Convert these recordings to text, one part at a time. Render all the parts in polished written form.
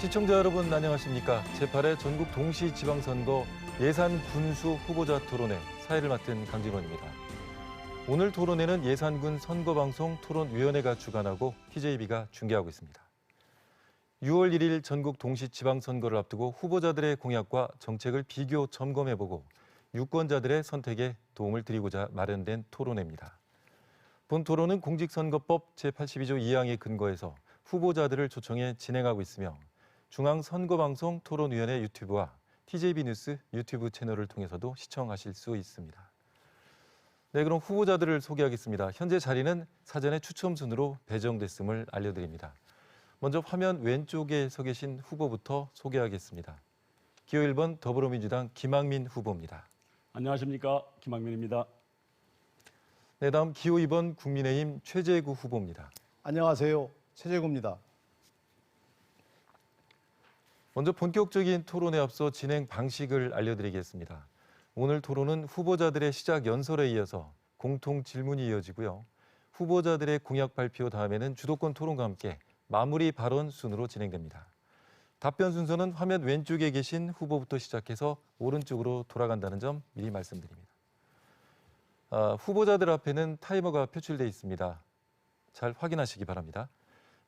시청자 여러분 안녕하십니까? 제8회 전국 동시지방선거 예산 군수 후보자 토론회 사회를 맡은 강진원입니다. 오늘 토론회는 예산군 선거방송 토론위원회가 주관하고 TJB가 중계하고 있습니다. 6월 1일 전국 동시지방선거를 앞두고 후보자들의 공약과 정책을 비교 점검해보고 유권자들의 선택에 도움을 드리고자 마련된 토론회입니다. 본 토론은 공직선거법 제82조 2항에 근거해서 후보자들을 초청해 진행하고 있으며 중앙선거방송 토론위원회 유튜브와 TJB 뉴스 유튜브 채널을 통해서도 시청하실 수 있습니다. 네, 그럼 후보자들을 소개하겠습니다. 현재 자리는 사전에 추첨 순으로 배정됐음을 알려드립니다. 먼저 화면 왼쪽에 서 계신 후보부터 소개하겠습니다. 기호 1번 더불어민주당 김학민 후보입니다. 안녕하십니까, 김학민입니다. 네, 다음 기호 2번 국민의힘 최재구 후보입니다. 안녕하세요, 최재구입니다. 먼저 본격적인 토론에 앞서 진행 방식을 알려드리겠습니다. 오늘 토론은 후보자들의 시작 연설에 이어서 공통 질문이 이어지고요. 후보자들의 공약 발표 다음에는 주도권 토론과 함께 마무리 발언 순으로 진행됩니다. 답변 순서는 화면 왼쪽에 계신 후보부터 시작해서 오른쪽으로 돌아간다는 점 미리 말씀드립니다. 후보자들 앞에는 타이머가 표출되어 있습니다. 잘 확인하시기 바랍니다.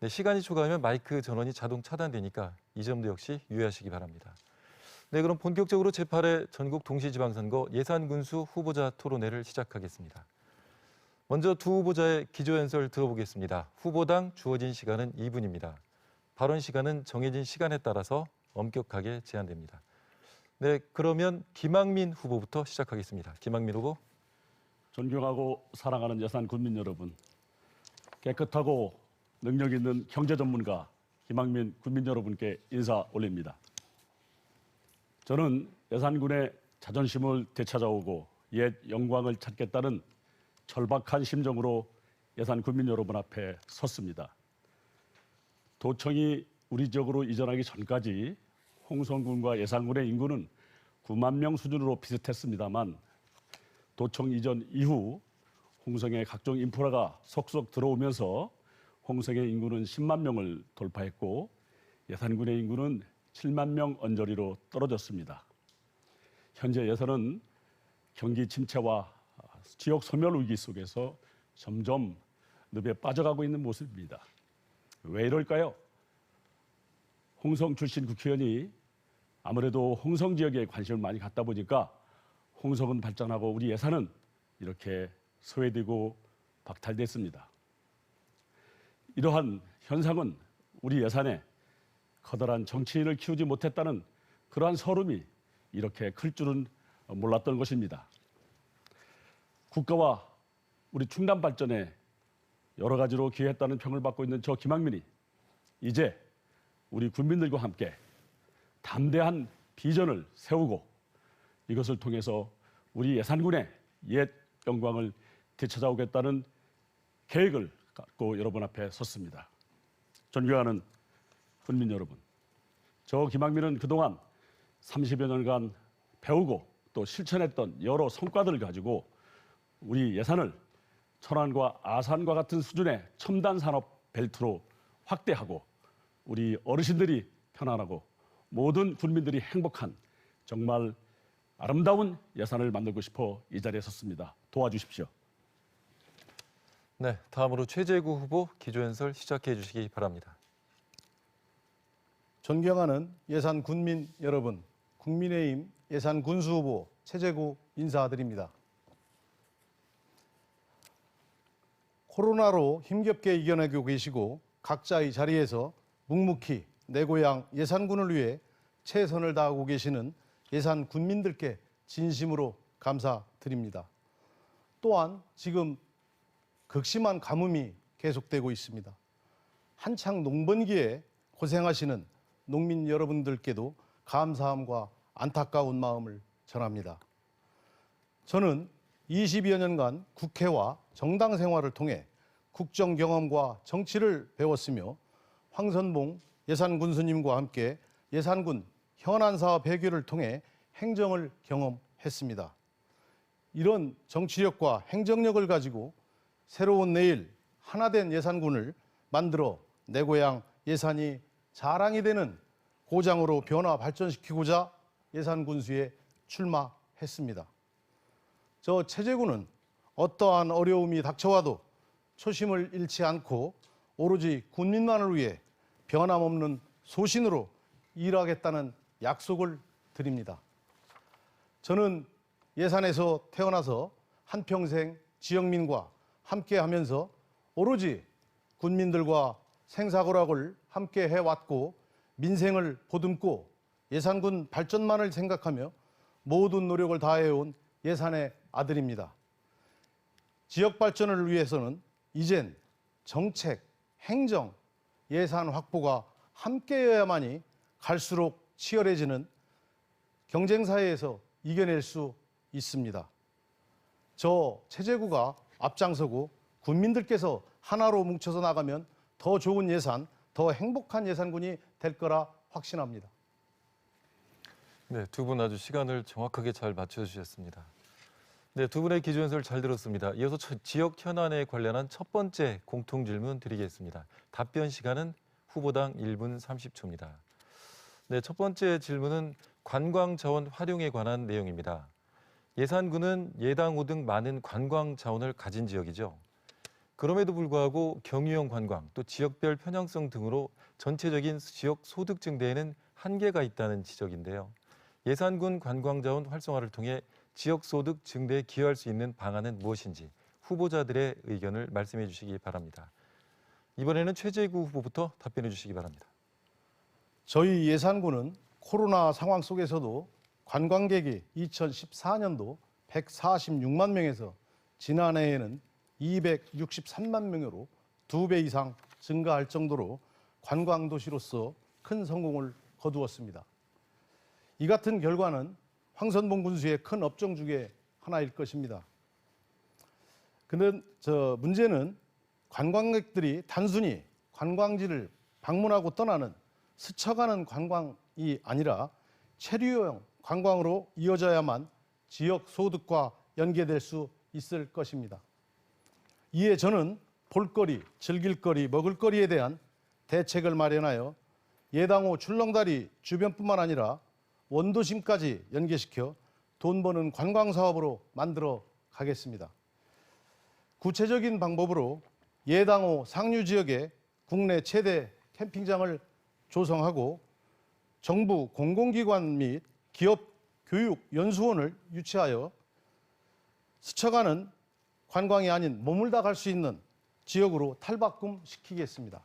네, 시간이 초과하면 마이크 전원이 자동 차단되니까 이 점도 역시 유의하시기 바랍니다. 네, 그럼 본격적으로 제8회 전국 동시지방선거 예산군수 후보자 토론회를 시작하겠습니다. 먼저 두 후보자의 기조연설 들어보겠습니다. 후보당 주어진 시간은 2분입니다. 발언 시간은 정해진 시간에 따라서 엄격하게 제한됩니다. 네, 그러면 김학민 후보부터 시작하겠습니다. 김학민 후보. 존경하고 사랑하는 예산 군민 여러분, 깨끗하고 능력 있는 경제 전문가 김학민 군민 여러분께 인사 올립니다. 저는 예산군의 자존심을 되찾아오고 옛 영광을 찾겠다는 절박한 심정으로 예산 군민 여러분 앞에 섰습니다. 도청이 우리 지역으로 이전하기 전까지 홍성군과 예산군의 인구는 9만 명 수준으로 비슷했습니다만 도청 이전 이후 홍성의 각종 인프라가 속속 들어오면서 홍성의 인구는 10만 명을 돌파했고 예산군의 인구는 7만 명 언저리로 떨어졌습니다. 현재 예산은 경기 침체와 지역 소멸 위기 속에서 점점 늪에 빠져가고 있는 모습입니다. 왜 이럴까요? 홍성 출신 국회의원이 아무래도 홍성 지역에 관심을 많이 갖다 보니까 홍성은 발전하고 우리 예산은 이렇게 소외되고 박탈됐습니다. 이러한 현상은 우리 예산에 커다란 정치인을 키우지 못했다는 그러한 서름이 이렇게 클 줄은 몰랐던 것입니다. 국가와 우리 충남 발전에 여러 가지로 기여했다는 평을 받고 있는 저 김학민이 이제 우리 국민들과 함께 담대한 비전을 세우고 이것을 통해서 우리 예산군의 옛 영광을 되찾아오겠다는 계획을 갖고 여러분 앞에 섰습니다. 존경하는 국민 여러분, 저 김학민은 그동안 30여 년간 배우고 또 실천했던 여러 성과들을 가지고 우리 예산을 천안과 아산과 같은 수준의 첨단 산업 벨트로 확대하고 우리 어르신들이 편안하고 모든 국민들이 행복한 정말 아름다운 예산을 만들고 싶어 이 자리에 섰습니다. 도와주십시오. 네, 다음으로 최재구 후보 기조연설 시작해 주시기 바랍니다. 존경하는 예산 군민 여러분, 국민의힘 예산 군수 후보 최재구 인사드립니다. 코로나로 힘겹게 이겨내고 계시고 각자의 자리에서 묵묵히 내 고향 예산군을 위해 최선을 다하고 계시는 예산 군민들께 진심으로 감사드립니다. 또한 지금 극심한 가뭄이 계속되고 있습니다. 한창 농번기에 고생하시는 농민 여러분들께도 감사함과 안타까운 마음을 전합니다. 저는 20여 년간 국회와 정당 생활을 통해 국정 경험과 정치를 배웠으며 황선봉 예산군수님과 함께 예산군 현안사업 해결을 통해 행정을 경험했습니다. 이런 정치력과 행정력을 가지고 새로운 내일 하나된 예산군을 만들어 내 고향 예산이 자랑이 되는 고장으로 변화 발전시키고자 예산군수에 출마했습니다. 저 최재구는 어떠한 어려움이 닥쳐와도 초심을 잃지 않고 오로지 군민만을 위해 변함없는 소신으로 일하겠다는 약속을 드립니다. 저는 예산에서 태어나서 한평생 지역민과 함께하면서 오로지 군민들과 생사고락을 함께 해왔고 민생을 보듬고 예산군 발전만을 생각하며 모든 노력을 다해온 예산의 아들입니다. 지역 발전을 위해서는 이젠 정책, 행정, 예산 확보가 함께여야만이 갈수록 치열해지는 경쟁사회에서 이겨낼 수 있습니다. 저 최재구가 앞장서고 군민들께서 하나로 뭉쳐서 나가면 더 좋은 예산, 더 행복한 예산군이 될 거라 확신합니다. 네, 두 분 아주 시간을 정확하게 잘 맞춰주셨습니다. 네, 두 분의 기조연설을 잘 들었습니다. 이어서 지역 현안에 관련한 첫 번째 공통 질문 드리겠습니다. 답변 시간은 후보당 1분 30초입니다. 네, 첫 번째 질문은 관광 자원 활용에 관한 내용입니다. 예산군은 예당호 등 많은 관광 자원을 가진 지역이죠. 그럼에도 불구하고 경유형 관광, 또 지역별 편향성 등으로 전체적인 지역 소득 증대에는 한계가 있다는 지적인데요. 예산군 관광자원 활성화를 통해 지역 소득 증대에 기여할 수 있는 방안은 무엇인지 후보자들의 의견을 말씀해 주시기 바랍니다. 이번에는 최재구 후보부터 답변해 주시기 바랍니다. 저희 예산군은 코로나 상황 속에서도 관광객이 2014년도 146만 명에서 지난해에는 263만 명으로 2배 이상 증가할 정도로 관광도시로서 큰 성공을 거두었습니다. 이 같은 결과는 황선봉 군수의 큰 업적 중에 하나일 것입니다. 근데 문제는 관광객들이 단순히 관광지를 방문하고 떠나는 스쳐가는 관광이 아니라 체류형 관광으로 이어져야만 지역 소득과 연계될 수 있을 것입니다. 이에 저는 볼거리, 즐길거리, 먹을거리에 대한 대책을 마련하여 예당호 출렁다리 주변뿐만 아니라 원도심까지 연계시켜 돈 버는 관광 사업으로 만들어 가겠습니다. 구체적인 방법으로 예당호 상류 지역에 국내 최대 캠핑장을 조성하고 정부 공공기관 및 기업 교육 연수원을 유치하여 스쳐가는 관광이 아닌 머물다 갈 수 있는 지역으로 탈바꿈시키겠습니다.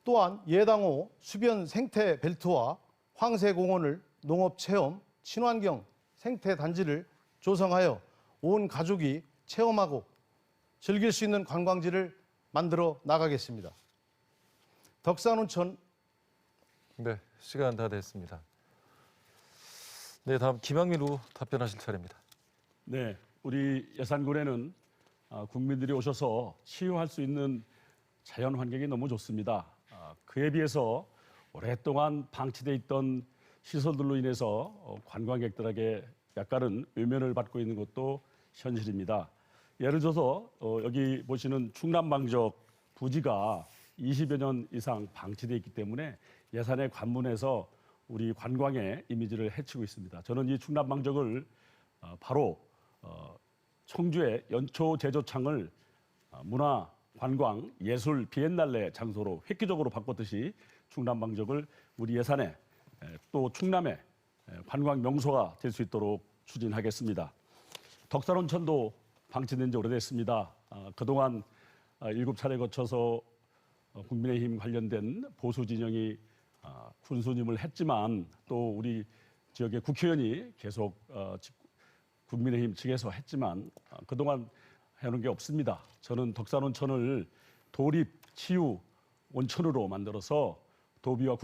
또한 예당호 수변 생태 벨트와 황새공원을 농업체험, 친환경 생태단지를 조성하여 온 가족이 체험하고 즐길 수 있는 관광지를 만들어 나가겠습니다. 덕산온천. 네, 시간 다 됐습니다. 네, 다음 김학민 후보 답변하실 차례입니다. 네, 우리 예산군에는 국민들이 오셔서 치유할 수 있는 자연 환경이 너무 좋습니다. 그에 비해서 오랫동안 방치돼 있던 시설들로 인해서 관광객들에게 약간은 외면을 받고 있는 것도 현실입니다. 예를 들어서 여기 보시는 충남방적 부지가 20여 년 이상 방치돼 있기 때문에 예산에 관문해서 우리 관광의 이미지를 해치고 있습니다. 저는 이 충남방적을 바로 청주의 연초 제조창을 문화, 관광, 예술, 비엔날레 장소로 획기적으로 바꿨듯이 충남방적을 우리 예산에 또 충남의 관광 명소가 될 수 있도록 추진하겠습니다. 덕산온천도 방치된 지 오래됐습니다. 그동안 7차례 거쳐서 국민의힘 관련된 보수 진영이 군수님을 했지만 또 우리 지역의 국회의원이 계속 국민의힘 측에서 했지만 그동안 해놓은 게 없습니다. 저는 덕산온천을 도립 치유 온천으로 만들어서 도비와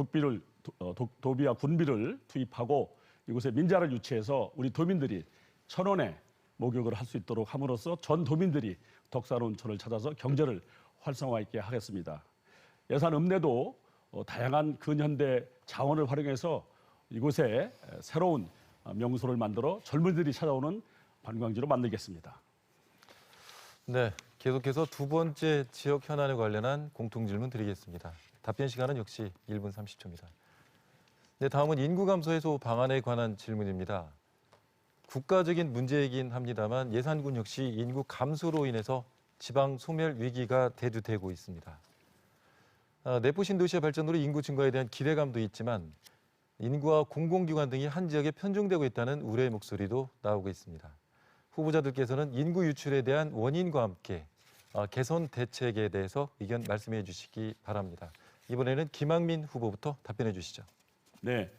군비를 투입하고 이곳에 민자를 유치해서 우리 도민들이 1,000원에 목욕을 할 수 있도록 함으로써 전 도민들이 덕산온천을 찾아서 경제를 활성화 있게 하겠습니다. 예산 읍내도 다양한 근현대 자원을 활용해서 이곳에 새로운 명소를 만들어 젊은이들이 찾아오는 관광지로 만들겠습니다. 네, 계속해서 두 번째 지역 현안에 관련한 공통 질문 드리겠습니다. 답변 시간은 역시 1분 30초입니다. 네, 다음은 인구 감소 해소 방안에 관한 질문입니다. 국가적인 문제이긴 합니다만 예산군 역시 인구 감소로 인해서 지방 소멸 위기가 대두되고 있습니다. 내포 신도시의 발전으로 인구 증가에 대한 기대감도 있지만 인구와 공공기관 등이 한 지역에 편중되고 있다는 우려의 목소리도 나오고 있습니다. 후보자들께서는 인구 유출에 대한 원인과 함께 개선 대책에 대해서 의견 말씀해 주시기 바랍니다. 이번에는 김학민 후보부터 답변해 주시죠. 네,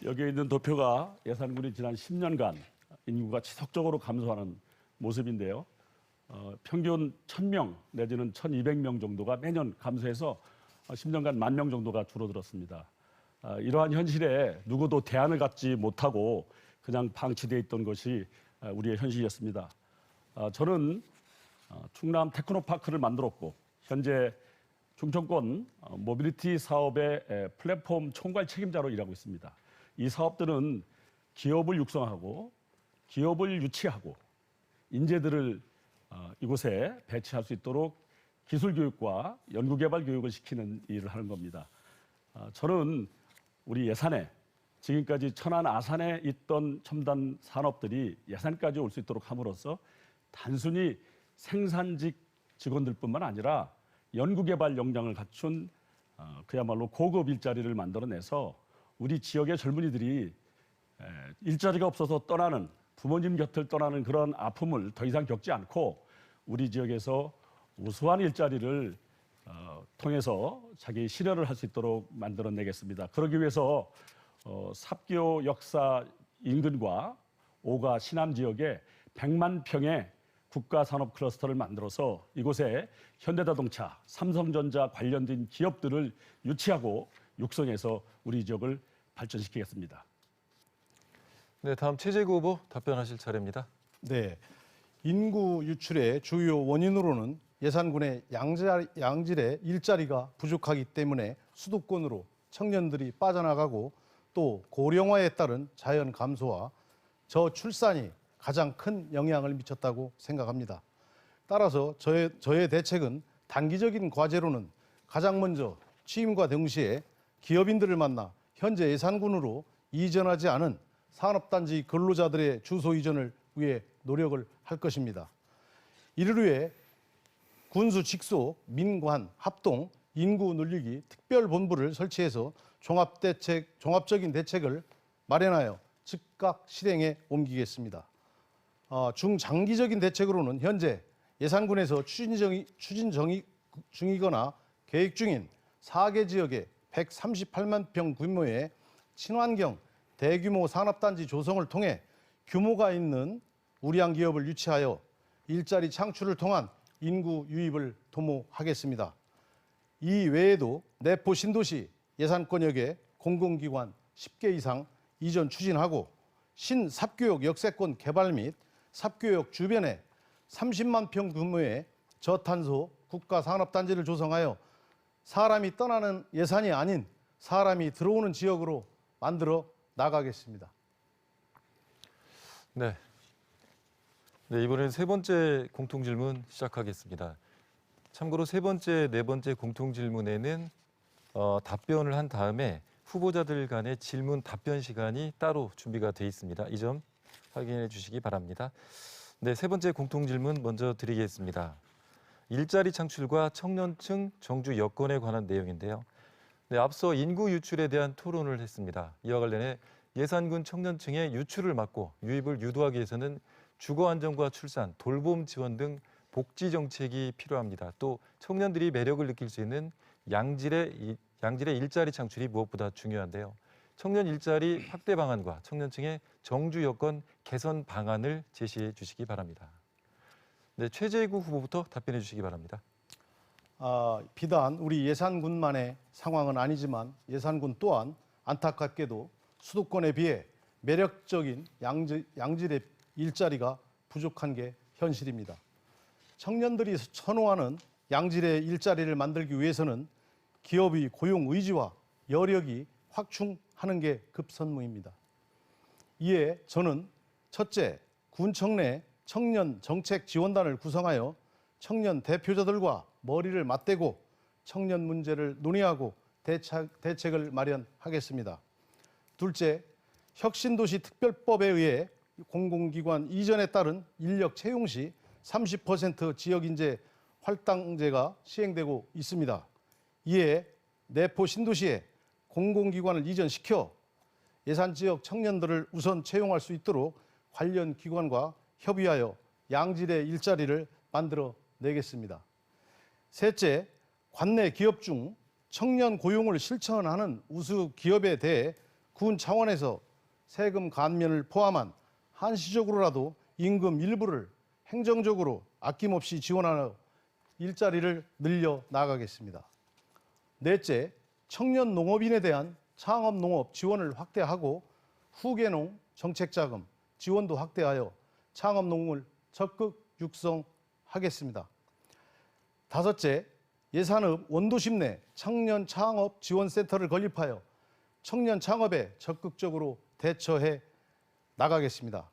여기에 있는 도표가 예산군이 지난 10년간 인구가 지속적으로 감소하는 모습인데요. 평균 1,000명 내지는 1,200명 정도가 매년 감소해서 10년간 10,000명 정도가 줄어들었습니다. 이러한 현실에 누구도 대안을 갖지 못하고 그냥 방치되어 있던 것이 우리의 현실이었습니다. 저는 충남 테크노파크를 만들었고 현재 충청권 모빌리티 사업의 플랫폼 총괄 책임자로 일하고 있습니다. 이 사업들은 기업을 육성하고 기업을 유치하고 인재들을 이곳에 배치할 수 있도록 기술 교육과 연구개발 교육을 시키는 일을 하는 겁니다. 저는 우리 예산에 지금까지 천안 아산에 있던 첨단 산업들이 예산까지 올 수 있도록 함으로써 단순히 생산직 직원들뿐만 아니라 연구개발 역량을 갖춘 그야말로 고급 일자리를 만들어내서 우리 지역의 젊은이들이 일자리가 없어서 떠나는 부모님 곁을 떠나는 그런 아픔을 더 이상 겪지 않고 우리 지역에서 우수한 일자리를 통해서 자기 실현을 할 수 있도록 만들어내겠습니다. 그러기 위해서 삽교 역사 인근과 오가 신암 지역에 100만 평의 국가산업 클러스터를 만들어서 이곳에 현대자동차, 삼성전자 관련된 기업들을 유치하고 육성해서 우리 지역을 발전시키겠습니다. 네, 다음 최재구 후보 답변하실 차례입니다. 네, 인구 유출의 주요 원인으로는 예산군의 양질의 일자리가 부족하기 때문에 수도권으로 청년들이 빠져나가고 또 고령화에 따른 자연 감소와 저출산이 가장 큰 영향을 미쳤다고 생각합니다. 따라서 저의 대책은 단기적인 과제로는 가장 먼저 취임과 동시에 기업인들을 만나 현재 예산군으로 이전하지 않은 산업단지 근로자들의 주소 이전을 위해 노력을 할 것입니다. 이를 위해 군수 직속 민관 합동 인구 늘리기 특별본부를 설치해서 종합적인 대책을 마련하여 즉각 실행에 옮기겠습니다. 중장기적인 대책으로는 현재 예산군에서 추진 중이거나 계획 중인 4개 지역의 138만 평 규모의 친환경 대규모 산업단지 조성을 통해 규모가 있는 우량 기업을 유치하여 일자리 창출을 통한 인구 유입을 도모하겠습니다. 이 외에도 내포 신도시 예산권역에 공공기관 10개 이상 이전 추진하고 신삽교역 역세권 개발 및 삽교역 주변에 30만 평 규모의 저탄소 국가산업단지를 조성하여 사람이 떠나는 예산이 아닌 사람이 들어오는 지역으로 만들어 나가겠습니다. 네. 네, 이번엔 세 번째 공통질문 시작하겠습니다. 참고로 세 번째, 네 번째 공통질문에는 답변을 한 다음에 후보자들 간의 질문 답변 시간이 따로 준비가 돼 있습니다. 이 점 확인해 주시기 바랍니다. 네, 세 번째 공통질문 먼저 드리겠습니다. 일자리 창출과 청년층 정주 여건에 관한 내용인데요. 네, 앞서 인구 유출에 대한 토론을 했습니다. 이와 관련해 예산군 청년층의 유출을 막고 유입을 유도하기 위해서는 주거 안정과 출산, 돌봄 지원 등 복지 정책이 필요합니다. 또 청년들이 매력을 느낄 수 있는 양질의 일자리 창출이 무엇보다 중요한데요. 청년 일자리 확대 방안과 청년층의 정주 여건 개선 방안을 제시해 주시기 바랍니다. 네, 최재구 후보부터 답변해 주시기 바랍니다. 비단 우리 예산군만의 상황은 아니지만 예산군 또한 안타깝게도 수도권에 비해 매력적인 양질의 일자리가 부족한 게 현실입니다. 청년들이 선호하는 양질의 일자리를 만들기 위해서는 기업의 고용 의지와 여력이 확충하는 게 급선무입니다. 이에 저는 첫째, 군청 내 청년 정책 지원단을 구성하여 청년 대표자들과 머리를 맞대고 청년 문제를 논의하고 대책을 마련하겠습니다. 둘째, 혁신도시 특별법에 의해 공공기관 이전에 따른 인력 채용 시 30% 지역인재 할당제가 시행되고 있습니다. 이에 내포 신도시에 공공기관을 이전시켜 예산지역 청년들을 우선 채용할 수 있도록 관련 기관과 협의하여 양질의 일자리를 만들어내겠습니다. 셋째, 관내 기업 중 청년 고용을 실천하는 우수 기업에 대해 군 차원에서 세금 감면을 포함한 한시적으로라도 임금 일부를 행정적으로 아낌없이 지원하여 일자리를 늘려 나가겠습니다. 넷째, 청년 농업인에 대한 창업 농업 지원을 확대하고 후계농 정책자금 지원도 확대하여 창업 농업을 적극 육성하겠습니다. 다섯째, 예산업 원도심 내 청년 창업 지원센터를 건립하여 청년 창업에 적극적으로 대처해 나가겠습니다.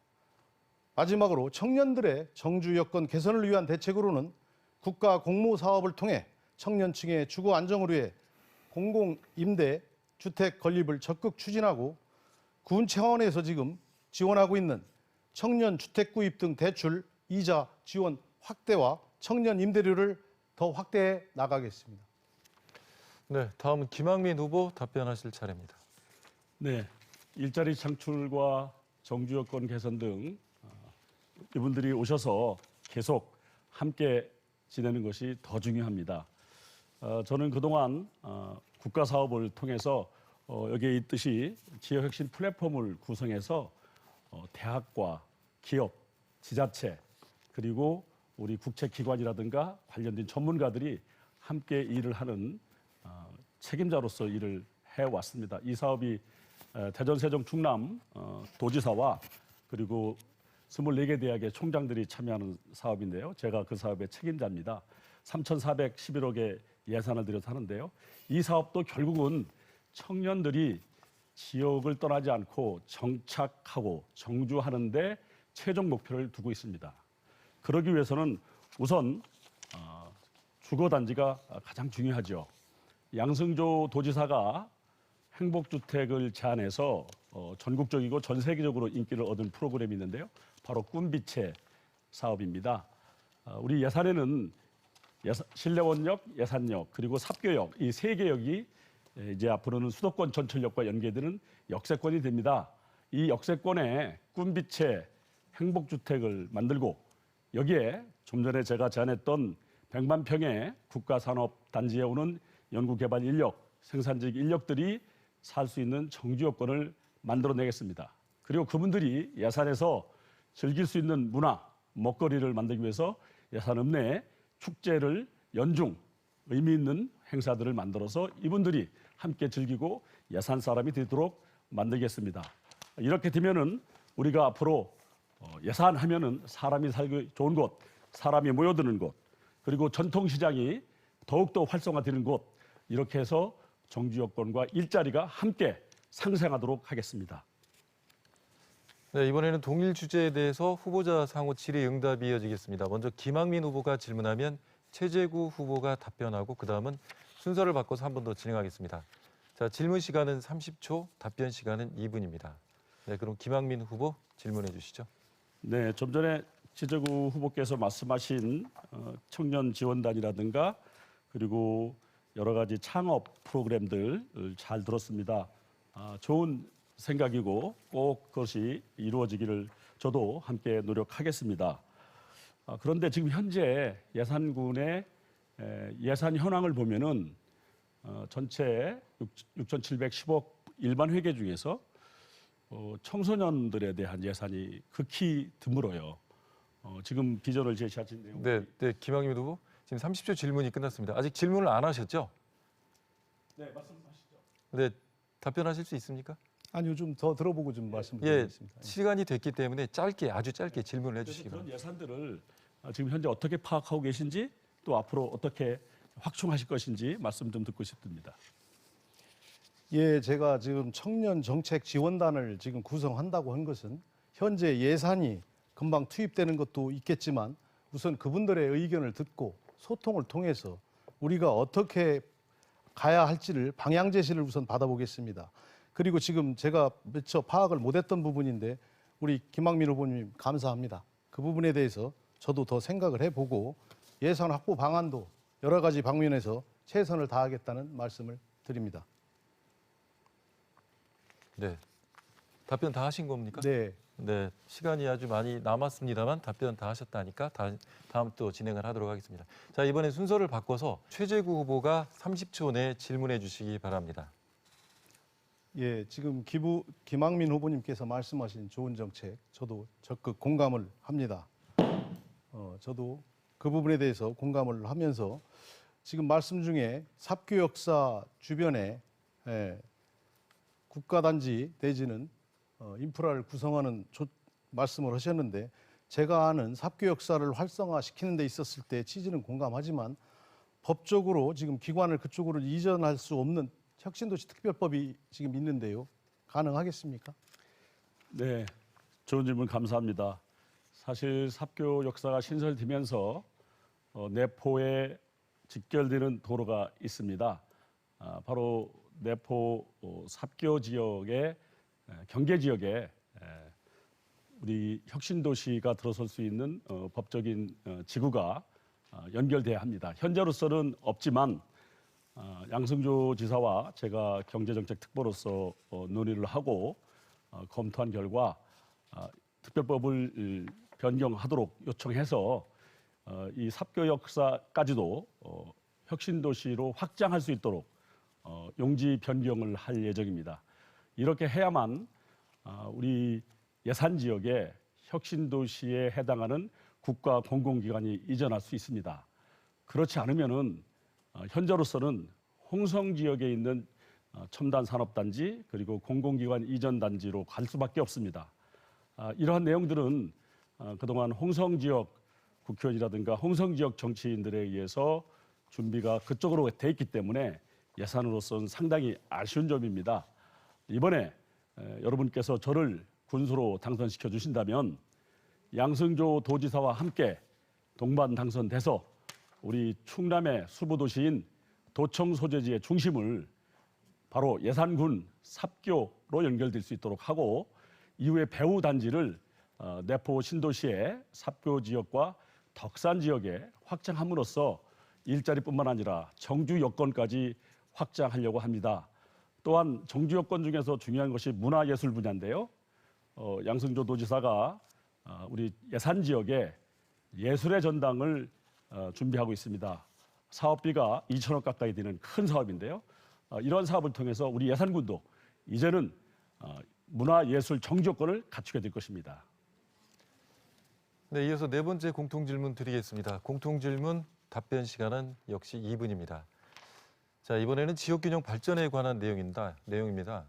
마지막으로 청년들의 정주 여건 개선을 위한 대책으로는 국가 공모 사업을 통해 청년층의 주거 안정을 위해 공공 임대 주택 건립을 적극 추진하고 군 차원에서 지금 지원하고 있는 청년 주택 구입 등 대출 이자 지원 확대와 청년 임대료를 더 확대해 나가겠습니다. 네, 다음은 김학민 후보 답변하실 차례입니다. 네, 일자리 창출과 정주 여건 개선 등 이분들이 오셔서 계속 함께 지내는 것이 더 중요합니다. 저는 그동안 국가 사업을 통해서 여기에 있듯이 지역혁신 플랫폼을 구성해서 대학과 기업, 지자체 그리고 우리 국책기관이라든가 관련된 전문가들이 함께 일을 하는 책임자로서 일을 해왔습니다. 이 사업이 대전, 세종, 충남 도지사와 그리고 24개 대학의 총장들이 참여하는 사업인데요. 제가 그 사업의 책임자입니다. 3,411억의 예산을 들여서 하는데요. 이 사업도 결국은 청년들이 지역을 떠나지 않고 정착하고 정주하는 데 최종 목표를 두고 있습니다. 그러기 위해서는 우선 주거단지가 가장 중요하죠. 양승조 도지사가 행복주택을 제안해서 전국적이고 전 세계적으로 인기를 얻은 프로그램이 있는데요. 바로 꿈빛의 사업입니다. 우리 예산에는 신례원역, 예산역, 그리고 삽교역 이 세 개역이 이제 앞으로는 수도권 전철역과 연계되는 역세권이 됩니다. 이 역세권에 꿈빛의 행복주택을 만들고 여기에 좀 전에 제가 제안했던 100만 평의 국가산업단지에 오는 연구개발 인력, 생산직 인력들이 살 수 있는 정주여건을 만들어내겠습니다. 그리고 그분들이 예산에서 즐길 수 있는 문화, 먹거리를 만들기 위해서 예산업 내에 축제를 연중 의미 있는 행사들을 만들어서 이분들이 함께 즐기고 예산 사람이 되도록 만들겠습니다. 이렇게 되면은 우리가 앞으로 예산하면은 사람이 살기 좋은 곳, 사람이 모여드는 곳, 그리고 전통시장이 더욱더 활성화되는 곳 이렇게 해서 정주여건과 일자리가 함께 상생하도록 하겠습니다. 네, 이번에는 동일 주제에 대해서 후보자 상호 질의응답이 이어지겠습니다. 먼저 김학민 후보가 질문하면 최재구 후보가 답변하고 그다음은 순서를 바꿔서 한 번 더 진행하겠습니다. 자, 질문 시간은 30초, 답변 시간은 2분입니다. 네, 그럼 김학민 후보 질문해 주시죠. 네, 좀 전에 최재구 후보께서 말씀하신 청년 지원단이라든가 그리고 여러 가지 창업 프로그램들 잘 들었습니다. 좋은 생각이고 꼭 그것이 이루어지기를 저도 함께 노력하겠습니다. 그런데 지금 현재 예산군의 예산 현황을 보면은 전체 6,710억 일반 회계 중에서 청소년들에 대한 예산이 극히 드물어요. 지금 비전을 제시하신 내용. 네, 김학민 후보 지금 30초 질문이 끝났습니다. 아직 질문을 안 하셨죠? 네, 말씀하시죠. 네, 답변하실 수 있습니까? 아니요, 좀 더 들어보고 좀 말씀드리겠습니다. 시간이 됐기 때문에 짧게 아주 짧게 질문을 해주시기 그런 바랍니다. 예산들을 지금 현재 어떻게 파악하고 계신지 또 앞으로 어떻게 확충하실 것인지 말씀 좀 듣고 싶습니다. 예, 제가 지금 청년 정책 지원단을 지금 구성한다고 한 것은 현재 예산이 금방 투입되는 것도 있겠지만 우선 그분들의 의견을 듣고 소통을 통해서 우리가 어떻게 가야 할지를 방향 제시를 우선 받아보겠습니다. 그리고 지금 제가 미처 파악을 못했던 부분인데 우리 김학민 후보님 감사합니다. 그 부분에 대해서 저도 더 생각을 해보고 예산 확보 방안도 여러 가지 방면에서 최선을 다하겠다는 말씀을 드립니다. 네. 답변 다 하신 겁니까? 네. 네. 시간이 아주 많이 남았습니다만 답변 다 하셨다니까 다음 또 진행을 하도록 하겠습니다. 자, 이번에 순서를 바꿔서 최재구 후보가 30초 내에 질문해 주시기 바랍니다. 예, 지금 김학민 후보님께서 말씀하신 좋은 정책 저도 적극 공감을 합니다. 저도 그 부분에 대해서 공감을 하면서 지금 말씀 중에 삽교 역사 주변에 국가단지 내지는 인프라를 구성하는 말씀을 하셨는데 제가 아는 삽교 역사를 활성화시키는 데 있었을 때 취지는 공감하지만 법적으로 지금 기관을 그쪽으로 이전할 수 없는 혁신도시 특별법이 지금 있는데요. 가능하겠습니까? 네, 좋은 질문 감사합니다. 사실 삽교 역사가 신설되면서 내포에 직결되는 도로가 있습니다. 바로 내포 삽교 지역의 경계 지역에 우리 혁신도시가 들어설 수 있는 법적인 지구가 연결돼야 합니다. 현재로서는 없지만 양승조 지사와 제가 경제정책 특보로서 논의를 하고 검토한 결과 특별법을 변경하도록 요청해서 이 삽교 역사까지도 혁신도시로 확장할 수 있도록 용지 변경을 할 예정입니다. 이렇게 해야만 우리 예산 지역에 혁신도시에 해당하는 국가 공공기관이 이전할 수 있습니다. 그렇지 않으면은 현재로서는 홍성 지역에 있는 첨단 산업단지 그리고 공공기관 이전 단지로 갈 수밖에 없습니다. 이러한 내용들은 그동안 홍성 지역 국회의원이라든가 홍성 지역 정치인들에 의해서 준비가 그쪽으로 돼 있기 때문에 예산으로서는 상당히 아쉬운 점입니다. 이번에 여러분께서 저를 군수로 당선시켜 주신다면 양승조 도지사와 함께 동반 당선돼서 우리 충남의 수부도시인 도청 소재지의 중심을 바로 예산군 삽교로 연결될 수 있도록 하고 이후에 배후 단지를 내포 신도시의 삽교 지역과 덕산 지역에 확장함으로써 일자리뿐만 아니라 정주 여건까지 확장하려고 합니다. 또한 정주 여건 중에서 중요한 것이 문화예술 분야인데요. 양승조 도지사가 우리 예산 지역에 예술의 전당을 준비하고 있습니다. 사업비가 2천억 가까이 되는 큰 사업인데요. 이런 사업을 통해서 우리 예산군도 이제는 문화예술 정주권을 갖추게 될 것입니다. 네, 이어서 네 번째 공통질문 드리겠습니다. 공통질문 답변 시간은 역시 2분입니다. 자, 이번에는 지역균형 발전에 관한 내용입니다.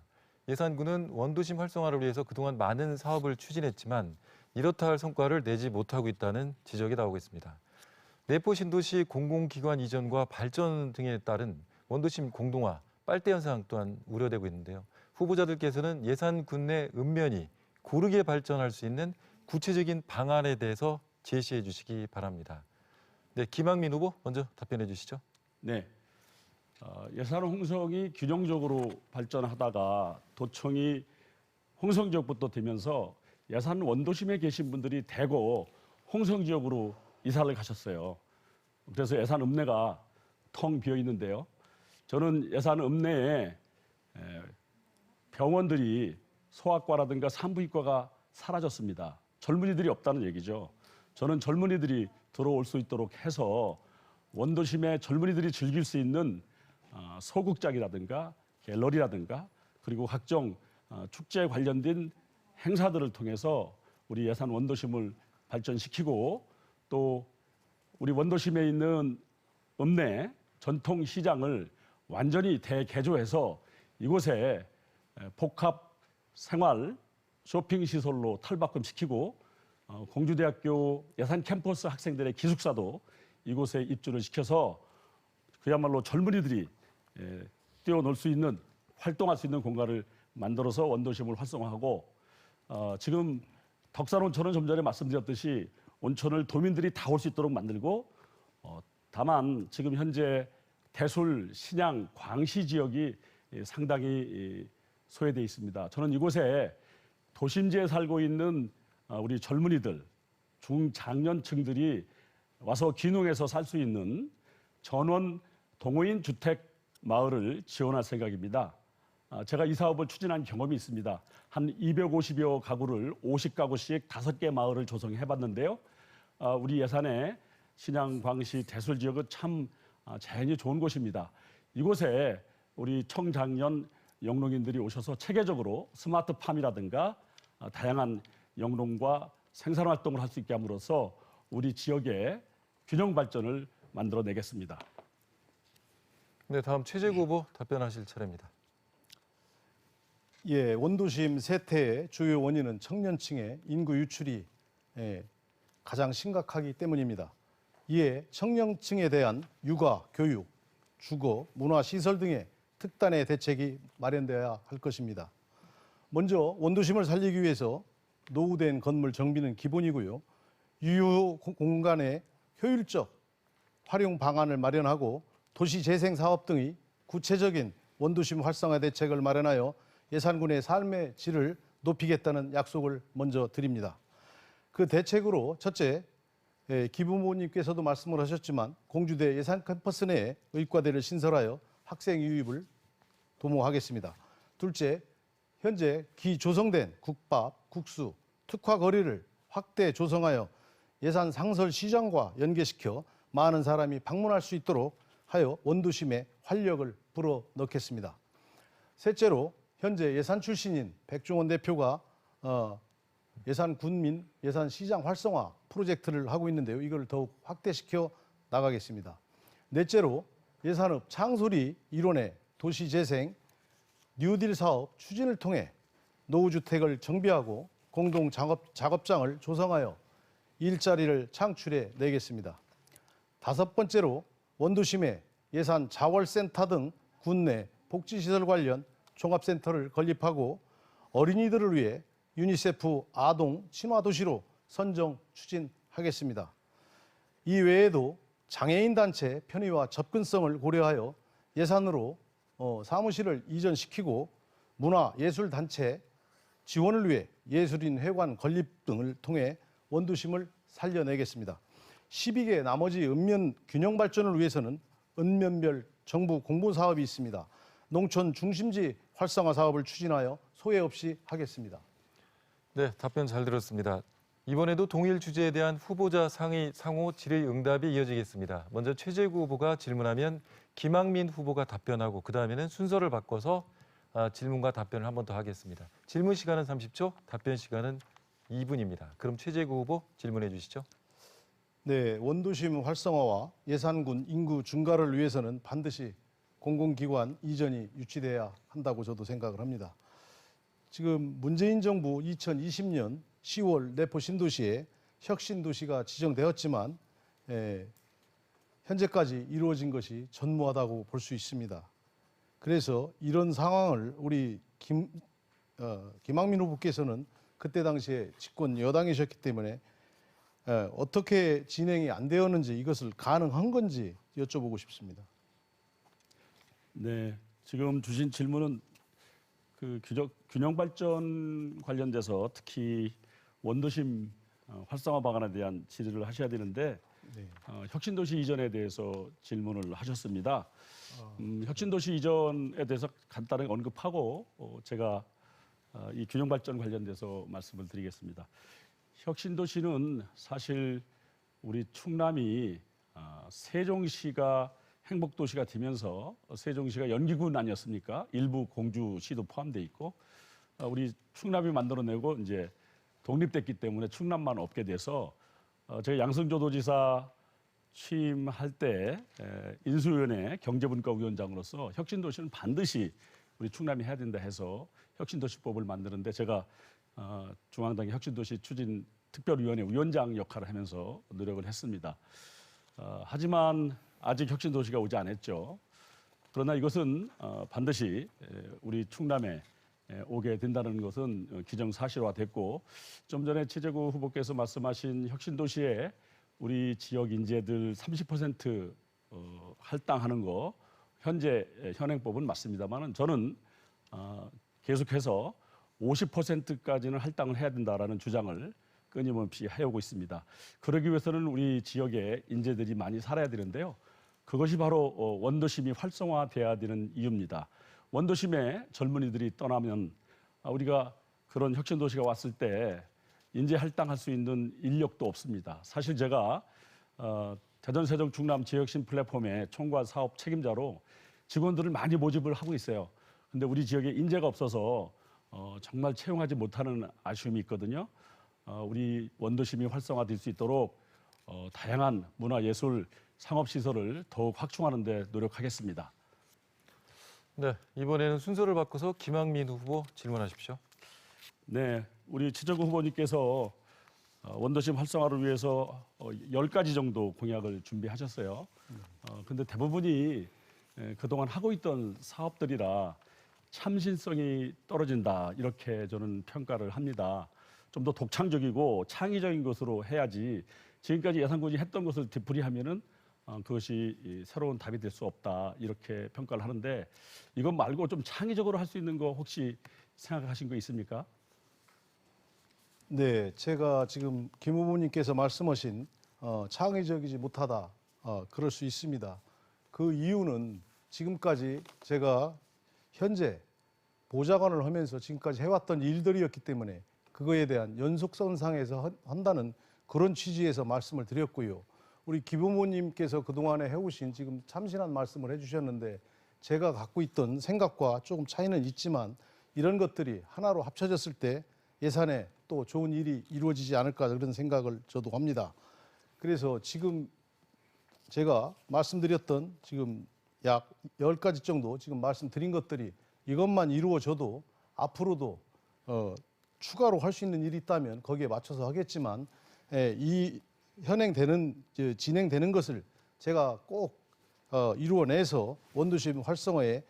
예산군은 원도심 활성화를 위해서 그동안 많은 사업을 추진했지만 이렇다 할 성과를 내지 못하고 있다는 지적이 나오고 있습니다. 내포 신도시 공공기관 이전과 발전 등에 따른 원도심 공동화, 빨대 현상 또한 우려되고 있는데요. 후보자들께서는 예산군 내 읍면이 고르게 발전할 수 있는 구체적인 방안에 대해서 제시해 주시기 바랍니다. 네, 김학민 후보 먼저 답변해 주시죠. 네, 예산 홍성이 균형적으로 발전하다가 도청이 홍성 지역부터 되면서 예산 원도심에 계신 분들이 대거 홍성 지역으로 이사를 가셨어요. 그래서 예산 읍내가 텅 비어 있는데요. 저는 예산 읍내에 병원들이 소아과라든가 산부인과가 사라졌습니다. 젊은이들이 없다는 얘기죠. 저는 젊은이들이 들어올 수 있도록 해서 원도심에 젊은이들이 즐길 수 있는 소극장이라든가 갤러리라든가 그리고 각종 축제에 관련된 행사들을 통해서 우리 예산 원도심을 발전시키고 또 우리 원도심에 있는 읍내 전통시장을 완전히 대개조해서 이곳에 복합 생활 쇼핑시설로 탈바꿈시키고 공주대학교 예산 캠퍼스 학생들의 기숙사도 이곳에 입주를 시켜서 그야말로 젊은이들이 뛰어놀 수 있는 활동할 수 있는 공간을 만들어서 원도심을 활성화하고 지금 덕산 온천은 좀 전에 말씀드렸듯이 온천을 도민들이 다 올 수 있도록 만들고 다만 지금 현재 대술, 신양, 광시 지역이 상당히 소외되어 있습니다. 저는 이곳에 도심지에 살고 있는 우리 젊은이들, 중장년층들이 와서 귀농해서 살 수 있는 전원 동호인 주택 마을을 지원할 생각입니다. 제가 이 사업을 추진한 경험이 있습니다. 한 250여 가구를 50가구씩 5개 마을을 조성해 봤는데요. 우리 예산의 신양, 광시, 대술 지역은 참 자연이 좋은 곳입니다. 이곳에 우리 청장년 영농인들이 오셔서 체계적으로 스마트팜이라든가 다양한 영농과 생산 활동을 할 수 있게 함으로써 우리 지역의 균형 발전을 만들어내겠습니다. 네, 다음 최재구 후보 답변하실 차례입니다. 예, 원도심 쇠퇴의 주요 원인은 청년층의 인구 유출이 가장 심각하기 때문입니다. 이에 청년층에 대한 육아, 교육, 주거, 문화, 시설 등의 특단의 대책이 마련돼야 할 것입니다. 먼저 원도심을 살리기 위해서 노후된 건물 정비는 기본이고요. 유휴 공간의 효율적 활용 방안을 마련하고 도시재생 사업 등의 구체적인 원도심 활성화 대책을 마련하여 예산군의 삶의 질을 높이겠다는 약속을 먼저 드립니다. 그 대책으로 첫째, 기부모님께서도 말씀을 하셨지만 공주대 예산 캠퍼스 내에 의과대를 신설하여 학생 유입을 도모하겠습니다. 둘째, 현재 기조성된 국밥, 국수, 특화 거리를 확대 조성하여 예산 상설 시장과 연계시켜 많은 사람이 방문할 수 있도록 하여 원도심에 활력을 불어넣겠습니다. 셋째로 현재 예산 출신인 백종원 대표가 예산 군민, 예산 시장 활성화 프로젝트를 하고 있는데요. 이걸 더욱 확대시켜 나가겠습니다. 넷째로 예산업 창소리 이론의 도시재생 뉴딜 사업 추진을 통해 노후주택을 정비하고 공동 작업장을 조성하여 일자리를 창출해 내겠습니다. 다섯 번째로 원도심에 예산 자월센터 등 군내 복지시설 관련 종합센터를 건립하고 어린이들을 위해 유니세프 아동 친화도시로 선정 추진하겠습니다. 이 외에도 장애인 단체 편의와 접근성을 고려하여 예산으로 사무실을 이전시키고 문화예술단체 지원을 위해 예술인 회관 건립 등을 통해 원도심을 살려내겠습니다. 12개 나머지 읍면 균형 발전을 위해서는 읍면별 정부 공보 사업이 있습니다. 농촌 중심지 활성화 사업을 추진하여 소외 없이 하겠습니다. 네, 답변 잘 들었습니다. 이번에도 동일 주제에 대한 후보자 상의 상호 질의응답이 이어지겠습니다. 먼저 최재구 후보가 질문하면 김학민 후보가 답변하고 그다음에는 순서를 바꿔서 질문과 답변을 한 번 더 하겠습니다. 질문 시간은 30초, 답변 시간은 2분입니다. 그럼 최재구 후보 질문해 주시죠. 네, 원도심 활성화와 예산군 인구 증가를 위해서는 반드시 공공기관 이전이 유치돼야 한다고 저도 생각을 합니다. 지금 문재인 정부 2020년 10월 내포 신도시에 혁신도시가 지정되었지만 현재까지 이루어진 것이 전무하다고 볼 수 있습니다. 그래서 이런 상황을 우리 김학민 후보께서는 그때 당시에 집권 여당이셨기 때문에 어떻게 진행이 안 되었는지 이것을 가능한 건지 여쭤보고 싶습니다. 네, 지금 주신 질문은 그 균형 발전 관련돼서 특히 원도심 활성화 방안에 대한 질의를 하셔야 되는데 네. 혁신도시 이전에 대해서 질문을 하셨습니다. 혁신도시 이전에 대해서 간단하게 언급하고 제가 이 균형 발전 관련돼서 말씀을 드리겠습니다. 혁신도시는 사실 우리 충남이 세종시가 행복도시가 되면서 세종시가 연기군 아니었습니까? 일부 공주시도 포함되어 있고 우리 충남이 만들어내고 이제 독립됐기 때문에 충남만 없게 돼서 제가 양승조 도지사 취임할 때 인수위원회 경제분과위원장으로서 혁신도시는 반드시 우리 충남이 해야 된다 해서 혁신도시법을 만드는데 제가 중앙당의 혁신도시 추진 특별위원회 위원장 역할을 하면서 노력을 했습니다. 하지만 아직 혁신도시가 오지 않았죠. 그러나 이것은 반드시 우리 충남에 오게 된다는 것은 기정사실화됐고 좀 전에 최재구 후보께서 말씀하신 혁신도시에 우리 지역 인재들 30% 할당하는 거 현재 현행법은 맞습니다만 저는 계속해서 50%까지는 할당을 해야 된다라는 주장을 끊임없이 해오고 있습니다. 그러기 위해서는 우리 지역에 인재들이 많이 살아야 되는데요. 그것이 바로 원도심이 활성화돼야 되는 이유입니다. 원도심에 젊은이들이 떠나면 우리가 그런 혁신도시가 왔을 때 인재 할당할 수 있는 인력도 없습니다. 사실 제가 대전 세종 충남 지역신 플랫폼의 총괄 사업 책임자로 직원들을 많이 모집을 하고 있어요. 근데 우리 지역에 인재가 없어서 정말 채용하지 못하는 아쉬움이 있거든요. 우리 원도심이 활성화될 수 있도록 다양한 문화예술 상업시설을 더욱 확충하는 데 노력하겠습니다. 네, 이번에는 순서를 바꿔서 김학민 후보 질문하십시오. 네, 우리 최재구 후보님께서 원도심 활성화를 위해서 10가지 정도 공약을 준비하셨어요. 근데 대부분이 그동안 하고 있던 사업들이라 참신성이 떨어진다 이렇게 저는 평가를 합니다. 좀 더 독창적이고 창의적인 것으로 해야지 지금까지 예산군이 했던 것을 되풀이하면은 그것이 새로운 답이 될 수 없다 이렇게 평가를 하는데 이것 말고 좀 창의적으로 할 수 있는 거 혹시 생각하신 거 있습니까? 네, 제가 지금 김 후보님께서 말씀하신 창의적이지 못하다 그럴 수 있습니다. 그 이유는 지금까지 제가 현재 보좌관을 하면서 지금까지 해왔던 일들이었기 때문에 그거에 대한 연속선상에서 한다는 그런 취지에서 말씀을 드렸고요. 우리 김 후보님께서 그동안에 해오신 지금 참신한 말씀을 해주셨는데 제가 갖고 있던 생각과 조금 차이는 있지만 이런 것들이 하나로 합쳐졌을 때 예산에 또 좋은 일이 이루어지지 않을까 그런 생각을 저도 합니다. 그래서 지금 제가 말씀드렸던 지금 약 10가지 정도 지금 말씀드린 것들이 이것만 이루어져도 앞으로도 추가로 할 수 있는 일이 있다면 거기에 맞춰서 하겠지만 이 진행되는 것을 제가 꼭 이루어내서 원도심 활성화에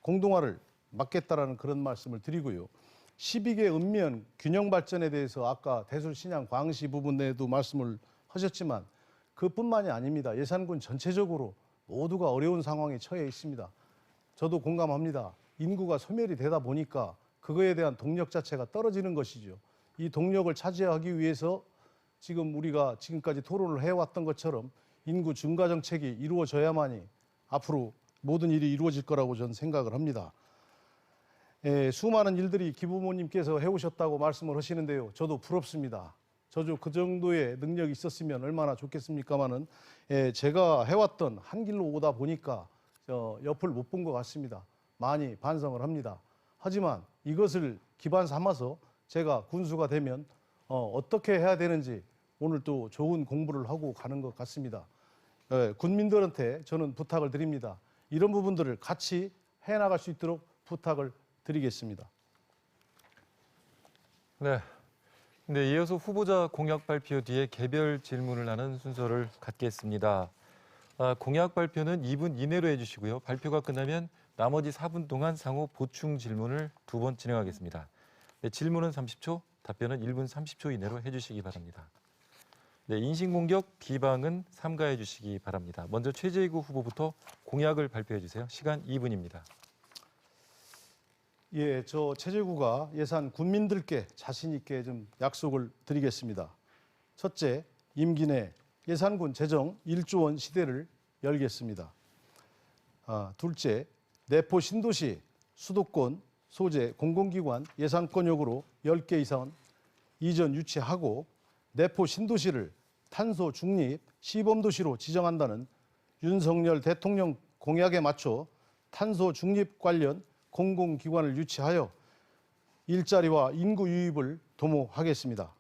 공동화를 막겠다라는 그런 말씀을 드리고요. 12개 읍면 균형 발전에 대해서 아까 대술 신양 광시 부분에도 말씀을 하셨지만 그뿐만이 아닙니다. 예산군 전체적으로 모두가 어려운 상황에 처해 있습니다. 저도 공감합니다. 인구가 소멸이 되다 보니까 그거에 대한 동력 자체가 떨어지는 것이죠. 이 동력을 차지하기 위해서 지금 우리가 지금까지 토론을 해왔던 것처럼 인구 증가 정책이 이루어져야만이 앞으로 모든 일이 이루어질 거라고 저는 생각을 합니다. 수많은 일들이 김 후보님께서 해오셨다고 말씀을 하시는데요. 저도 부럽습니다. 저도 그 정도의 능력이 있었으면 얼마나 좋겠습니까마는 제가 해왔던 한 길로 오다 보니까 옆을 못 본 것 같습니다. 많이 반성을 합니다. 하지만 이것을 기반 삼아서 제가 군수가 되면 어떻게 해야 되는지 오늘 또 좋은 공부를 하고 가는 것 같습니다. 군민들한테 저는 부탁을 드립니다. 이런 부분들을 같이 해나갈 수 있도록 부탁을 드리겠습니다. 네. 네, 이어서 후보자 공약 발표 뒤에 개별 질문을 하는 순서를 갖겠습니다. 공약 발표는 2분 이내로 해주시고요. 발표가 끝나면 나머지 4분 동안 상호 보충 질문을 2번 진행하겠습니다. 네, 질문은 30초, 답변은 1분 30초 이내로 해주시기 바랍니다. 네, 인신공격, 비방은 삼가해 주시기 바랍니다. 먼저 최재구 후보부터 공약을 발표해 주세요. 시간 2분입니다. 예, 저 최재구가 예산 군민들께 자신 있게 좀 약속을 드리겠습니다. 첫째, 임기 내 예산군 재정 1조 원 시대를 열겠습니다. 둘째, 내포 신도시 수도권 소재 공공기관 예산권역으로 10개 이상 이전 유치하고 내포 신도시를 탄소 중립 시범도시로 지정한다는 윤석열 대통령 공약에 맞춰 탄소 중립 관련 공공기관을 유치하여 일자리와 인구 유입을 도모하겠습니다.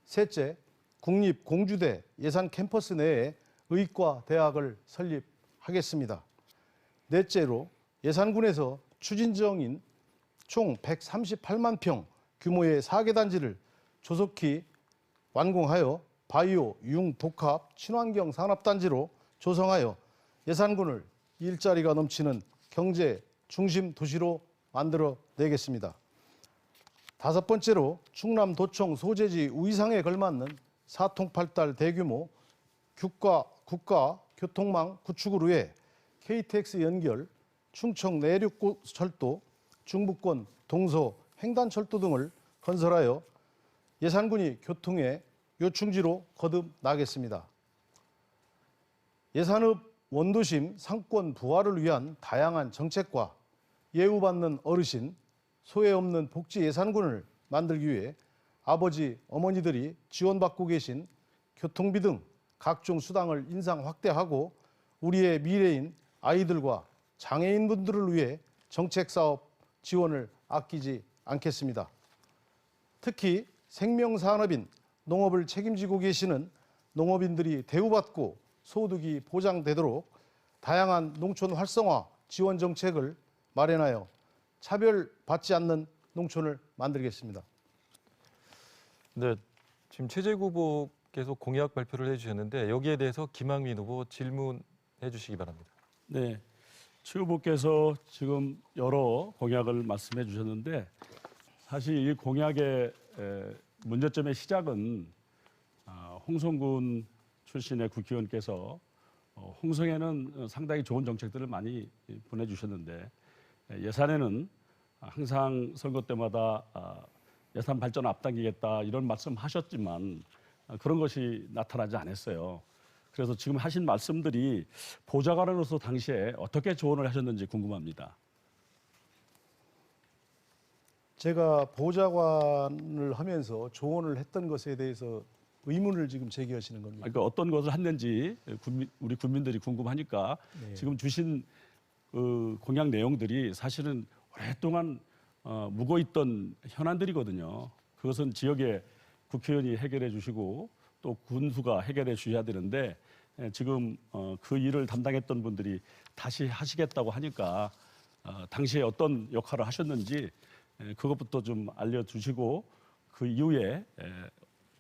셋째, 국립공주대 예산 캠퍼스 내에 의과대학을 설립하겠습니다. 넷째로 예산군에서 추진정인 총 138만 평 규모의 4개 단지를 조속히 완공하여 바이오, 융, 복합, 친환경 산업단지로 조성하여 예산군을 일자리가 넘치는 경제 중심 도시로 만들어내겠습니다. 다섯 번째로 충남도청 소재지 우이상에 걸맞는 사통팔달 대규모 국가 교통망 구축을 위해 KTX 연결, 충청 내륙철도, 중부권 동서 횡단철도 등을 건설하여 예산군이 교통의 요충지로 거듭나겠습니다. 예산업 원도심 상권 부활을 위한 다양한 정책과 예우받는 어르신, 소외 없는 복지 예산군을 만들기 위해 아버지, 어머니들이 지원받고 계신 교통비 등 각종 수당을 인상 확대하고 우리의 미래인 아이들과 장애인분들을 위해 정책사업 지원을 아끼지 않겠습니다. 특히 생명산업인 농업을 책임지고 계시는 농업인들이 대우받고 소득이 보장되도록 다양한 농촌 활성화 지원 정책을 마련하여 차별받지 않는 농촌을 만들겠습니다. 네, 지금 최재욱 후보께서 공약 발표를 해주셨는데 여기에 대해서 김학민 후보 질문해 주시기 바랍니다. 네, 최 후보께서 지금 여러 공약을 말씀해 주셨는데 사실 이 공약의 문제점의 시작은 홍성군 출신의 국회의원께서 홍성에는 상당히 좋은 정책들을 많이 보내주셨는데 예산에는 항상 선거 때마다 예산 발전 앞당기겠다 이런 말씀하셨지만 그런 것이 나타나지 않았어요. 그래서 지금 하신 말씀들이 보좌관으로서 당시에 어떻게 조언을 하셨는지 궁금합니다. 제가 보좌관을 하면서 조언을 했던 것에 대해서 의문을 지금 제기하시는 겁니다. 그러니까 어떤 것을 했는지 우리 국민들이 궁금하니까 네. 지금 주신 그 공약 내용들이 사실은 오랫동안 묵어 있던 현안들이거든요. 그것은 지역의 국회의원이 해결해 주시고 또 군수가 해결해 주셔야 되는데 지금 그 일을 담당했던 분들이 다시 하시겠다고 하니까 당시에 어떤 역할을 하셨는지 그것부터 좀 알려주시고 그 이후에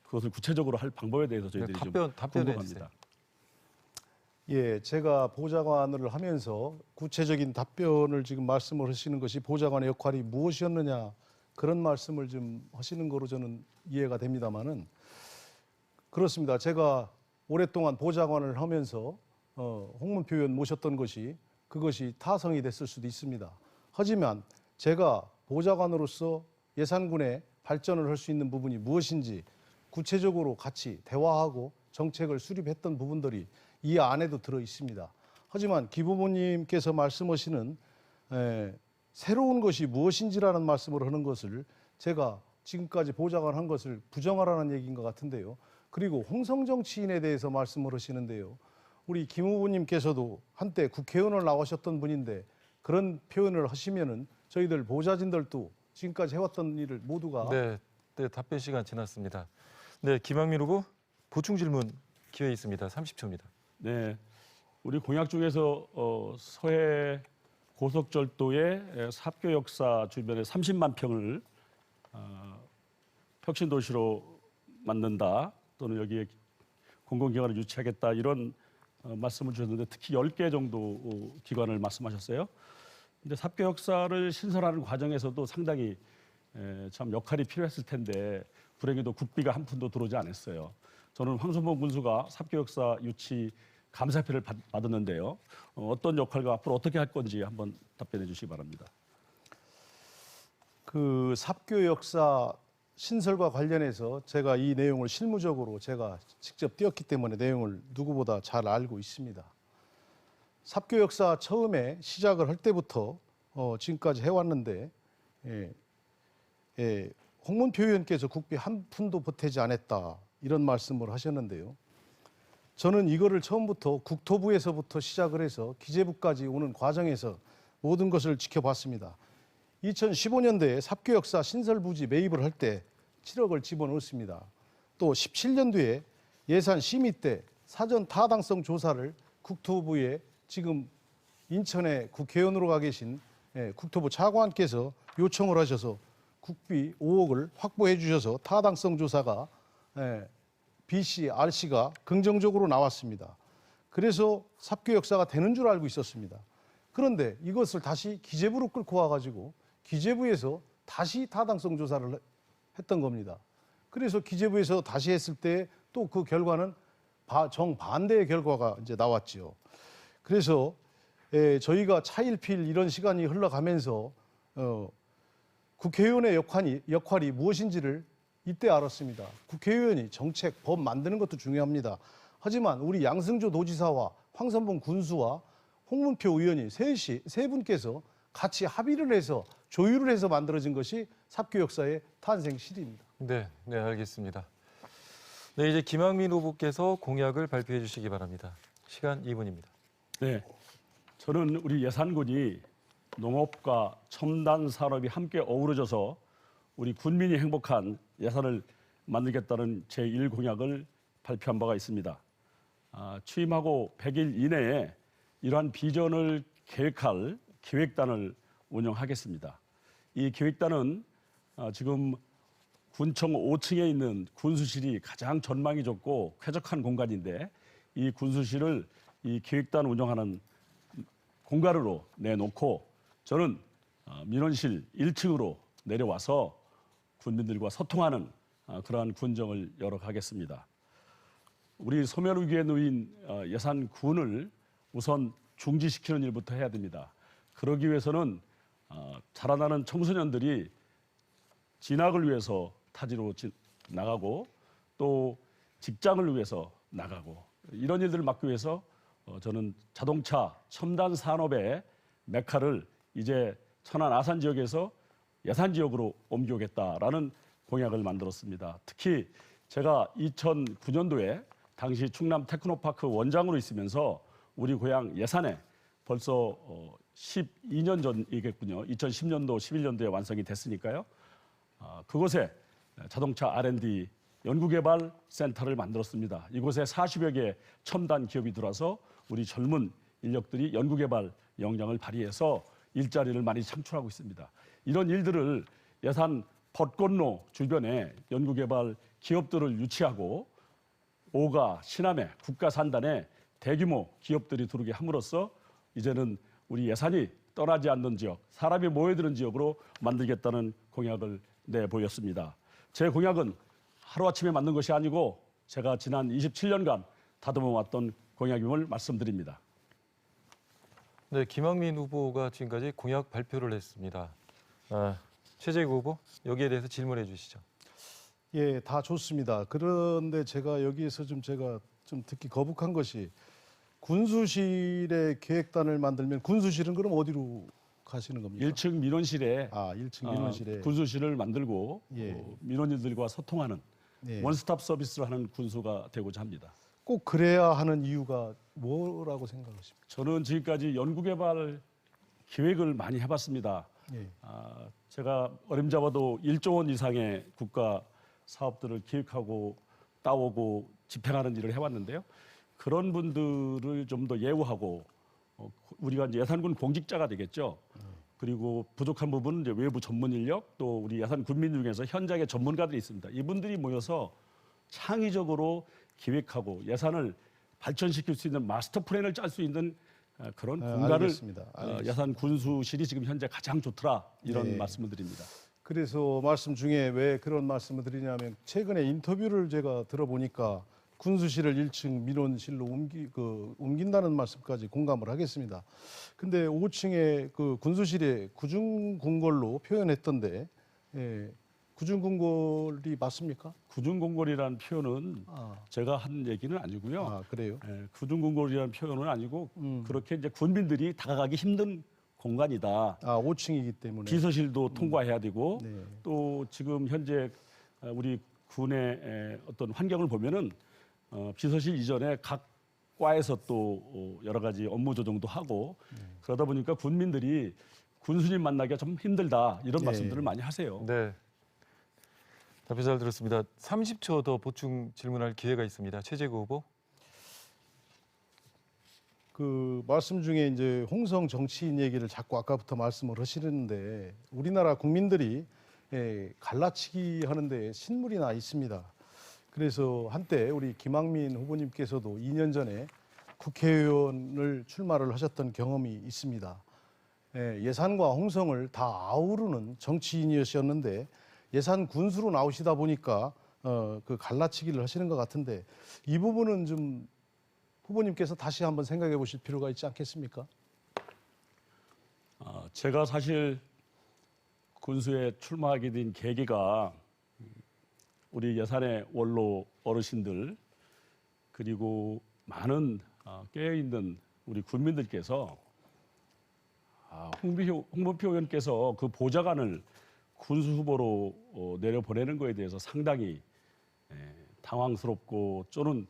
그것을 구체적으로 할 방법에 대해서 저희들이 좀 궁금합니다. 예, 제가 보좌관을 하면서 구체적인 답변을 지금 말씀을 하시는 것이 보좌관의 역할이 무엇이었느냐 그런 말씀을 좀 하시는 거로 저는 이해가 됩니다만은 그렇습니다. 제가 오랫동안 보좌관을 하면서 홍문표 의원 모셨던 것이 그것이 타성이 됐을 수도 있습니다. 하지만 제가 보좌관으로서 예산군의 발전을 할 수 있는 부분이 무엇인지 구체적으로 같이 대화하고 정책을 수립했던 부분들이 이 안에도 들어 있습니다. 하지만 기 부모님께서 말씀하시는 새로운 것이 무엇인지라는 말씀을 하는 것을 제가 지금까지 보좌관 한 것을 부정하라는 얘기인 것 같은데요. 그리고 홍성 정치인에 대해서 말씀을 하시는데요. 우리 김 후보님께서도 한때 국회의원을 나오셨던 분인데 그런 표현을 하시면은 저희들 보좌진들도 지금까지 해왔던 일을 모두가 네, 답변 시간 지났습니다. 네, 김학민 후보 보충 질문 기회 있습니다. 30초입니다. 네, 우리 공약 중에서 서해 고속철도의 삽교 역사 주변에 30만 평을 혁신도시로 만든다 또는 여기에 공공기관을 유치하겠다 이런 말씀을 주셨는데 특히 10개 정도 기관을 말씀하셨어요. 근데 삽교 역사를 신설하는 과정에서도 상당히 참 역할이 필요했을 텐데 불행히도 국비가 한 푼도 들어오지 않았어요. 저는 황선봉 군수가 삽교 역사 유치 감사표를 받았는데요. 어떤 역할과 앞으로 어떻게 할 건지 한번 답변해 주시기 바랍니다. 그 삽교 역사 신설과 관련해서 제가 이 내용을 실무적으로 제가 직접 뛰었기 때문에 내용을 누구보다 잘 알고 있습니다. 삽교 역사 처음에 시작을 할 때부터 지금까지 해왔는데 홍문표 의원께서 국비 한 푼도 보태지 않았다 이런 말씀을 하셨는데요. 저는 이거를 처음부터 국토부에서부터 시작을 해서 기재부까지 오는 과정에서 모든 것을 지켜봤습니다. 2015년도에 삽교 역사 신설 부지 매입을 할 때 7억을 집어넣었습니다. 또 17년도에 예산 심의 때 사전 타당성 조사를 국토부에 지금 인천에 국회의원으로 가 계신 국토부 차관께서 요청을 하셔서 국비 5억을 확보해 주셔서 타당성 조사가 B씨, R씨가 긍정적으로 나왔습니다. 그래서 삽교 역사가 되는 줄 알고 있었습니다. 그런데 이것을 다시 기재부로 끌고 와가지고 기재부에서 다시 타당성 조사를 했던 겁니다. 그래서 기재부에서 다시 했을 때 또 그 결과는 정반대의 결과가 이제 나왔지요. 그래서 저희가 차일피일 이런 시간이 흘러가면서 국회의원의 역할이 무엇인지를 이때 알았습니다. 국회의원이 정책, 법 만드는 것도 중요합니다. 하지만 우리 양승조 도지사와 황선봉 군수와 홍문표 의원이 세 분께서 같이 합의를 해서 조율을 해서 만들어진 것이 삽교 역사의 탄생실입니다. 네, 네, 알겠습니다. 네, 이제 김학민 후보께서 공약을 발표해 주시기 바랍니다. 시간 2분입니다. 네, 저는 우리 예산군이 농업과 첨단 산업이 함께 어우러져서 우리 군민이 행복한 예산을 만들겠다는 제1공약을 발표한 바가 있습니다. 취임하고 100일 이내에 이러한 비전을 계획할 기획단을 운영하겠습니다. 이 기획단은 지금 군청 5층에 있는 군수실이 가장 전망이 좋고 쾌적한 공간인데 이 군수실을 이 기획단 운영하는 공간으로 내놓고 저는 민원실 1층으로 내려와서 군민들과 소통하는 그러한 군정을 열어가겠습니다. 우리 소멸 위기에 놓인 예산군을 우선 중지시키는 일부터 해야 됩니다. 그러기 위해서는 자라나는 청소년들이 진학을 위해서 타지로 나가고 또 직장을 위해서 나가고 이런 일들을 막기 위해서 저는 자동차 첨단 산업의 메카를 이제 천안 아산 지역에서 예산 지역으로 옮겨오겠다라는 공약을 만들었습니다. 특히 제가 2009년도에 당시 충남 테크노파크 원장으로 있으면서 우리 고향 예산에 벌써 12년 전이겠군요. 2010년도, 11년도에 완성이 됐으니까요. 그곳에 자동차 R&D 연구개발 센터를 만들었습니다. 이곳에 40여 개 첨단 기업이 들어와서 우리 젊은 인력들이 연구개발 역량을 발휘해서 일자리를 많이 창출하고 있습니다. 이런 일들을 예산 벚꽃로 주변에 연구개발 기업들을 유치하고 오가, 시남에, 국가산단에 대규모 기업들이 들어오게 함으로써 이제는 우리 예산이 떠나지 않는 지역, 사람이 모여드는 지역으로 만들겠다는 공약을 내보였습니다. 제 공약은 하루아침에 만든 것이 아니고 제가 지난 27년간 다듬어왔던 공약임을 말씀드립니다. 네, 김학민 후보가 지금까지 공약 발표를 했습니다. 최재구 후보, 여기에 대해서 질문해 주시죠. 예, 다 좋습니다. 그런데 제가 여기에서 제가 듣기 거북한 것이 군수실의 계획단을 만들면 군수실은 그럼 어디로 가시는 겁니까? 1층 민원실에 1층 민원실에 군수실을 만들고 예. 민원인들과 소통하는 예. 원스톱 서비스를 하는 군수가 되고자 합니다. 꼭 그래야 하는 이유가 뭐라고 생각하십니까? 저는 지금까지 연구개발 기획을 많이 해봤습니다. 예. 제가 어림잡아도 1조 원 이상의 국가 사업들을 기획하고 따오고 집행하는 일을 해왔는데요. 그런 분들을 좀 더 예우하고 우리가 이제 예산군 공직자가 되겠죠. 그리고 부족한 부분은 이제 외부 전문 인력 또 우리 예산 군민 중에서 현장의 전문가들이 있습니다. 이분들이 모여서 창의적으로 기획하고 예산을 발전시킬 수 있는 마스터 플랜을 짤 수 있는 그런 공간을 알겠습니다. 예산 군수실이 지금 현재 가장 좋더라 이런 네. 말씀을 드립니다. 그래서 말씀 중에 왜 그런 말씀을 드리냐면 최근에 인터뷰를 제가 들어보니까 군수실을 1층 민원실로 옮긴다는 말씀까지 공감을 하겠습니다. 근데 5층에 그 군수실에 구중궁궐로 표현했던데 구중궁궐이 맞습니까? 구중궁궐이라는 표현은 제가 한 얘기는 아니고요. 그래요? 구중궁궐이라는 표현은 아니고 그렇게 이제 군민들이 다가가기 힘든 공간이다. 5층이기 때문에. 비서실도 통과해야 되고 네. 또 지금 현재 우리 군의 어떤 환경을 보면은 비서실 이전에 각 과에서 또 여러 가지 업무 조정도 하고 그러다 보니까 군민들이 군수님 만나기가 좀 힘들다 이런 말씀들을 많이 하세요. 네, 답변 잘 들었습니다. 30초 더 보충 질문할 기회가 있습니다. 최재구 후보. 그 말씀 중에 이제 홍성 정치인 얘기를 자꾸 아까부터 말씀을 하시는데 우리나라 국민들이 갈라치기 하는데 신물이나 있습니다. 그래서 한때 우리 김학민 후보님께서도 2년 전에 국회의원을 출마를 하셨던 경험이 있습니다. 예산과 홍성을 다 아우르는 정치인이셨는데 예산 군수로 나오시다 보니까 그 갈라치기를 하시는 것 같은데 이 부분은 좀 후보님께서 다시 한번 생각해 보실 필요가 있지 않겠습니까? 제가 사실 군수에 출마하게 된 계기가 우리 예산의 원로 어르신들 그리고 많은 깨어있는 우리 군민들께서 홍문표 의원께서 그 보좌관을 군수 후보로 내려보내는 거에 대해서 상당히 당황스럽고 또는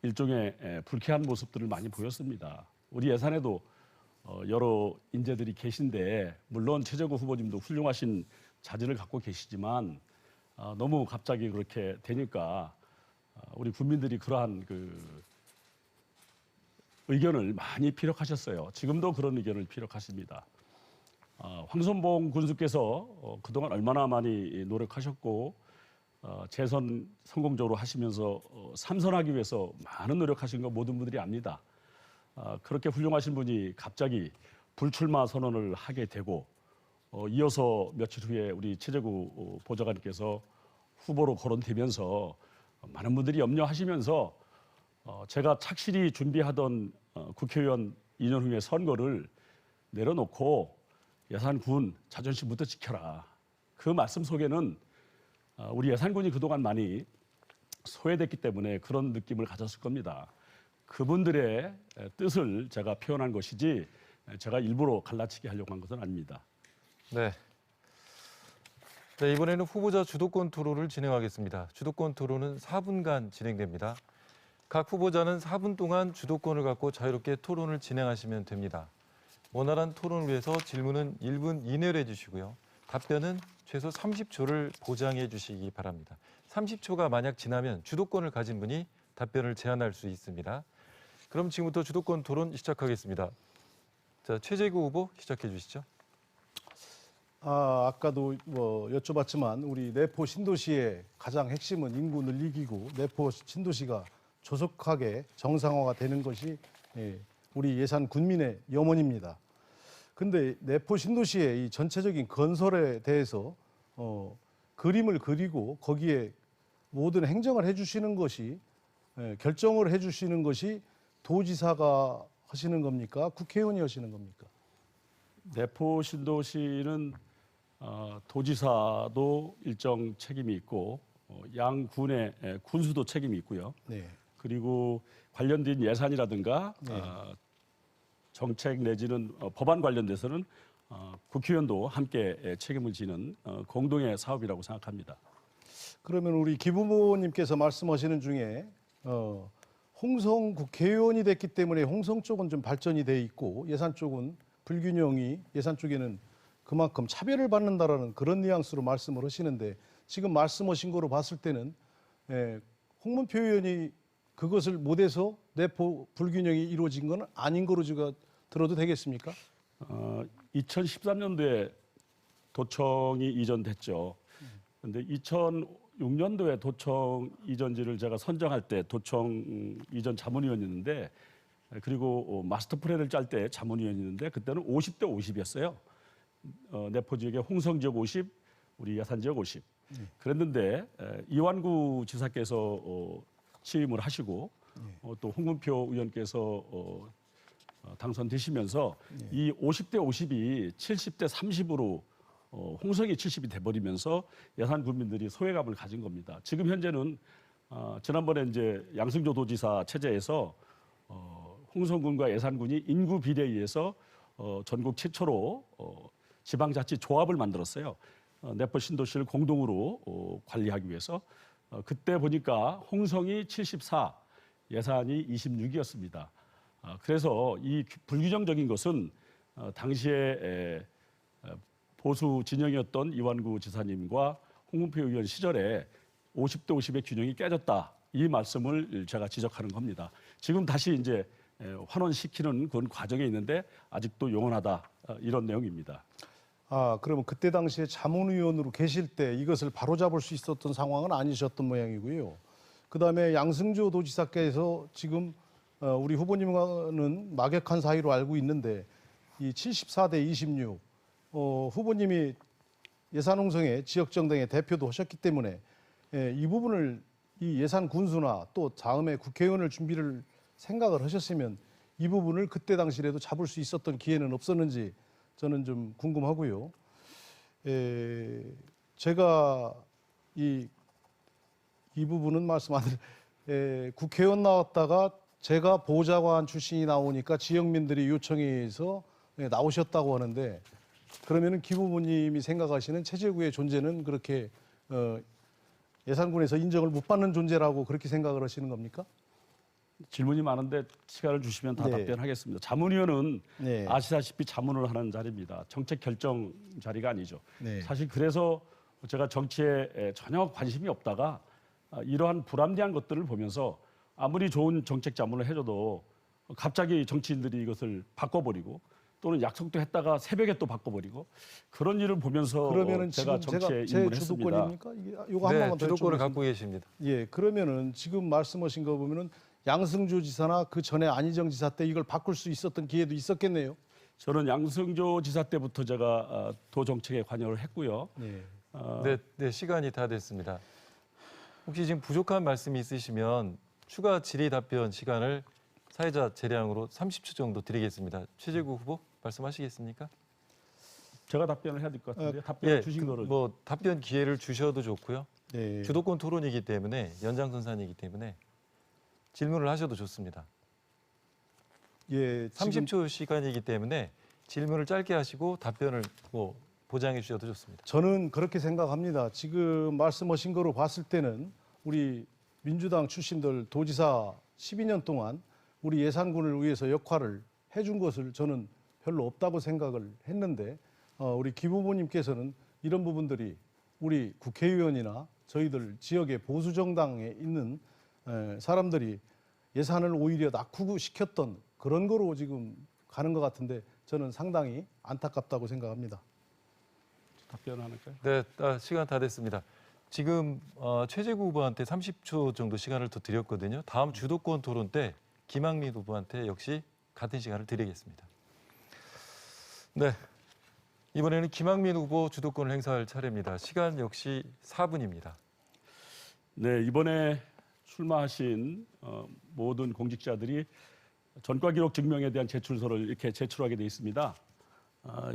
일종의 불쾌한 모습들을 많이 보였습니다. 우리 예산에도 여러 인재들이 계신데 물론 최재구 후보님도 훌륭하신 자질을 갖고 계시지만 너무 갑자기 그렇게 되니까 우리 국민들이 그러한 그 의견을 많이 피력하셨어요. 지금도 그런 의견을 피력하십니다. 황선봉 군수께서 그동안 얼마나 많이 노력하셨고 재선 성공적으로 하시면서 삼선하기 위해서 많은 노력하신 거 모든 분들이 압니다. 그렇게 훌륭하신 분이 갑자기 불출마 선언을 하게 되고 이어서 며칠 후에 우리 최재구 보좌관께서 후보로 거론되면서 많은 분들이 염려하시면서 제가 착실히 준비하던 국회의원 2년 후에 선거를 내려놓고 예산군 자존심부터 지켜라. 그 말씀 속에는 우리 예산군이 그동안 많이 소외됐기 때문에 그런 느낌을 가졌을 겁니다. 그분들의 뜻을 제가 표현한 것이지 제가 일부러 갈라치기 하려고 한 것은 아닙니다. 네. 네, 이번에는 후보자 주도권 토론을 진행하겠습니다. 주도권 토론은 4분간 진행됩니다. 각 후보자는 4분 동안 주도권을 갖고 자유롭게 토론을 진행하시면 됩니다. 원활한 토론을 위해서 질문은 1분 이내로 해주시고요. 답변은 최소 30초를 보장해 주시기 바랍니다. 30초가 만약 지나면 주도권을 가진 분이 답변을 제한할 수 있습니다. 그럼 지금부터 주도권 토론 시작하겠습니다. 자, 최재구 후보 시작해 주시죠. 아까도 여쭤봤지만 우리 내포 신도시의 가장 핵심은 인구 늘리기고 내포 신도시가 조속하게 정상화가 되는 것이 우리 예산 군민의 염원입니다. 근데 내포 신도시의 이 전체적인 건설에 대해서 그림을 그리고 거기에 모든 행정을 해주시는 것이 결정을 해주시는 것이 도지사가 하시는 겁니까? 국회의원이 하시는 겁니까? 내포 신도시는 도지사도 일정 책임이 있고 양군의 군수도 책임이 있고요. 네. 그리고 관련된 예산이라든가 네. 정책 내지는 법안 관련돼서는 국회의원도 함께 책임을 지는 공동의 사업이라고 생각합니다. 그러면 우리 김 후보님께서 말씀하시는 중에 홍성 국회의원이 됐기 때문에 홍성 쪽은 좀 발전이 돼 있고 예산 쪽은 불균형이 예산 쪽에는 그만큼 차별을 받는다라는 그런 뉘앙스로 말씀을 하시는데 지금 말씀하신 거로 봤을 때는 홍문표 의원이 그것을 못해서 내포 불균형이 이루어진 건 아닌 거로 제가 들어도 되겠습니까? 2013년도에 도청이 이전됐죠. 그런데 2006년도에 도청 이전지를 제가 선정할 때 도청 이전 자문위원이었는데 그리고 마스터 플랜을 짤 때 자문위원이었는데 그때는 50대 50이었어요. 내포 지역의 홍성 지역 50, 우리 예산 지역 50. 그랬는데 이완구 지사께서 취임을 하시고 또 홍문표 의원께서 당선되시면서 이 50대 50이 70대 30으로 홍성이 70이 돼버리면서 예산 국민들이 소외감을 가진 겁니다. 지금 현재는 지난번에 이제 양승조 도지사 체제에서 홍성군과 예산군이 인구 비례에 의해서 전국 최초로 지방자치 조합을 만들었어요. 내포 신도시를 공동으로 관리하기 위해서 그때 보니까 홍성이 74, 예산이 26이었습니다. 그래서 이 불규정적인 것은 당시에 보수 진영이었던 이완구 지사님과 홍문표 의원 시절에 50대 50의 균형이 깨졌다. 이 말씀을 제가 지적하는 겁니다. 지금 다시 이제 환원시키는 그런 과정에 있는데 아직도 용언하다. 이런 내용입니다. 그러면 그때 당시에 자문위원으로 계실 때 이것을 바로잡을 수 있었던 상황은 아니셨던 모양이고요. 그다음에 양승조 도지사께서 지금 우리 후보님과는 막역한 사이로 알고 있는데 이 74대 26 후보님이 예산홍성의 지역정당의 대표도 하셨기 때문에 이 부분을 이 예산 군수나 또 다음에 국회의원을 준비를 생각을 하셨으면 이 부분을 그때 당시라도 잡을 수 있었던 기회는 없었는지 저는 좀 궁금하고요. 제가 이 부분은 말씀 안 드릴, 국회의원 나왔다가 제가 보좌관 출신이 나오니까 지역민들이 요청에 의해서 나오셨다고 하는데 그러면은 기부모님이 생각하시는 최재구의 존재는 그렇게 예산군에서 인정을 못 받는 존재라고 그렇게 생각을 하시는 겁니까? 질문이 많은데 시간을 주시면 다 네. 답변하겠습니다. 자문위원은 네. 아시다시피 자문을 하는 자리입니다. 정책 결정 자리가 아니죠. 네. 사실 그래서 제가 정치에 전혀 관심이 없다가 이러한 불합리한 것들을 보면서 아무리 좋은 정책 자문을 해줘도 갑자기 정치인들이 이것을 바꿔버리고 또는 약속도 했다가 새벽에 또 바꿔버리고 그런 일을 보면서 그러면은 제가 지금 정치에 제 입문했습니다. 주도권입니까? 요거 한 네, 번만 더 주도권을 여쭤보겠습니다. 갖고 계십니다. 예, 그러면은 지금 말씀하신 거 보면은 양승조 지사나 그 전에 안희정 지사 때 이걸 바꿀 수 있었던 기회도 있었겠네요. 저는 양승조 지사 때부터 제가 도 정책에 관여를 했고요. 네. 네, 시간이 다 됐습니다. 혹시 지금 부족한 말씀이 있으시면 추가 질의 답변 시간을 사회자 재량으로 30초 정도 드리겠습니다. 최재구 후보 말씀하시겠습니까? 제가 답변을 해야 될 것 같은데 답변을 예, 주신 거를 뭐 답변 기회를 주셔도 좋고요. 네. 주도권 토론이기 때문에 연장선상이기 때문에 질문을 하셔도 좋습니다. 예, 지금 30초 시간이기 때문에 질문을 짧게 하시고 답변을 뭐 보장해 주셔도 좋습니다. 저는 그렇게 생각합니다. 지금 말씀하신 거로 봤을 때는 우리 민주당 출신들 도지사 12년 동안 우리 예산군을 위해서 역할을 해준 것을 저는 별로 없다고 생각을 했는데 우리 김 후보님께서는 이런 부분들이 우리 국회의원이나 저희들 지역의 보수 정당에 있는 사람들이 예산을 오히려 낙후고 시켰던 그런 거로 지금 가는 것 같은데 저는 상당히 안타깝다고 생각합니다. 답변하니까요. 네, 시간 다 됐습니다. 지금 최재구 후보한테 30초 정도 시간을 더 드렸거든요. 다음 주도권 토론 때 김학민 후보한테 역시 같은 시간을 드리겠습니다. 네, 이번에는 김학민 후보 주도권을 행사할 차례입니다. 시간 역시 4분입니다. 네, 이번에 출마하신 모든 공직자들이 전과 기록 증명에 대한 제출서를 이렇게 제출하게 돼 있습니다.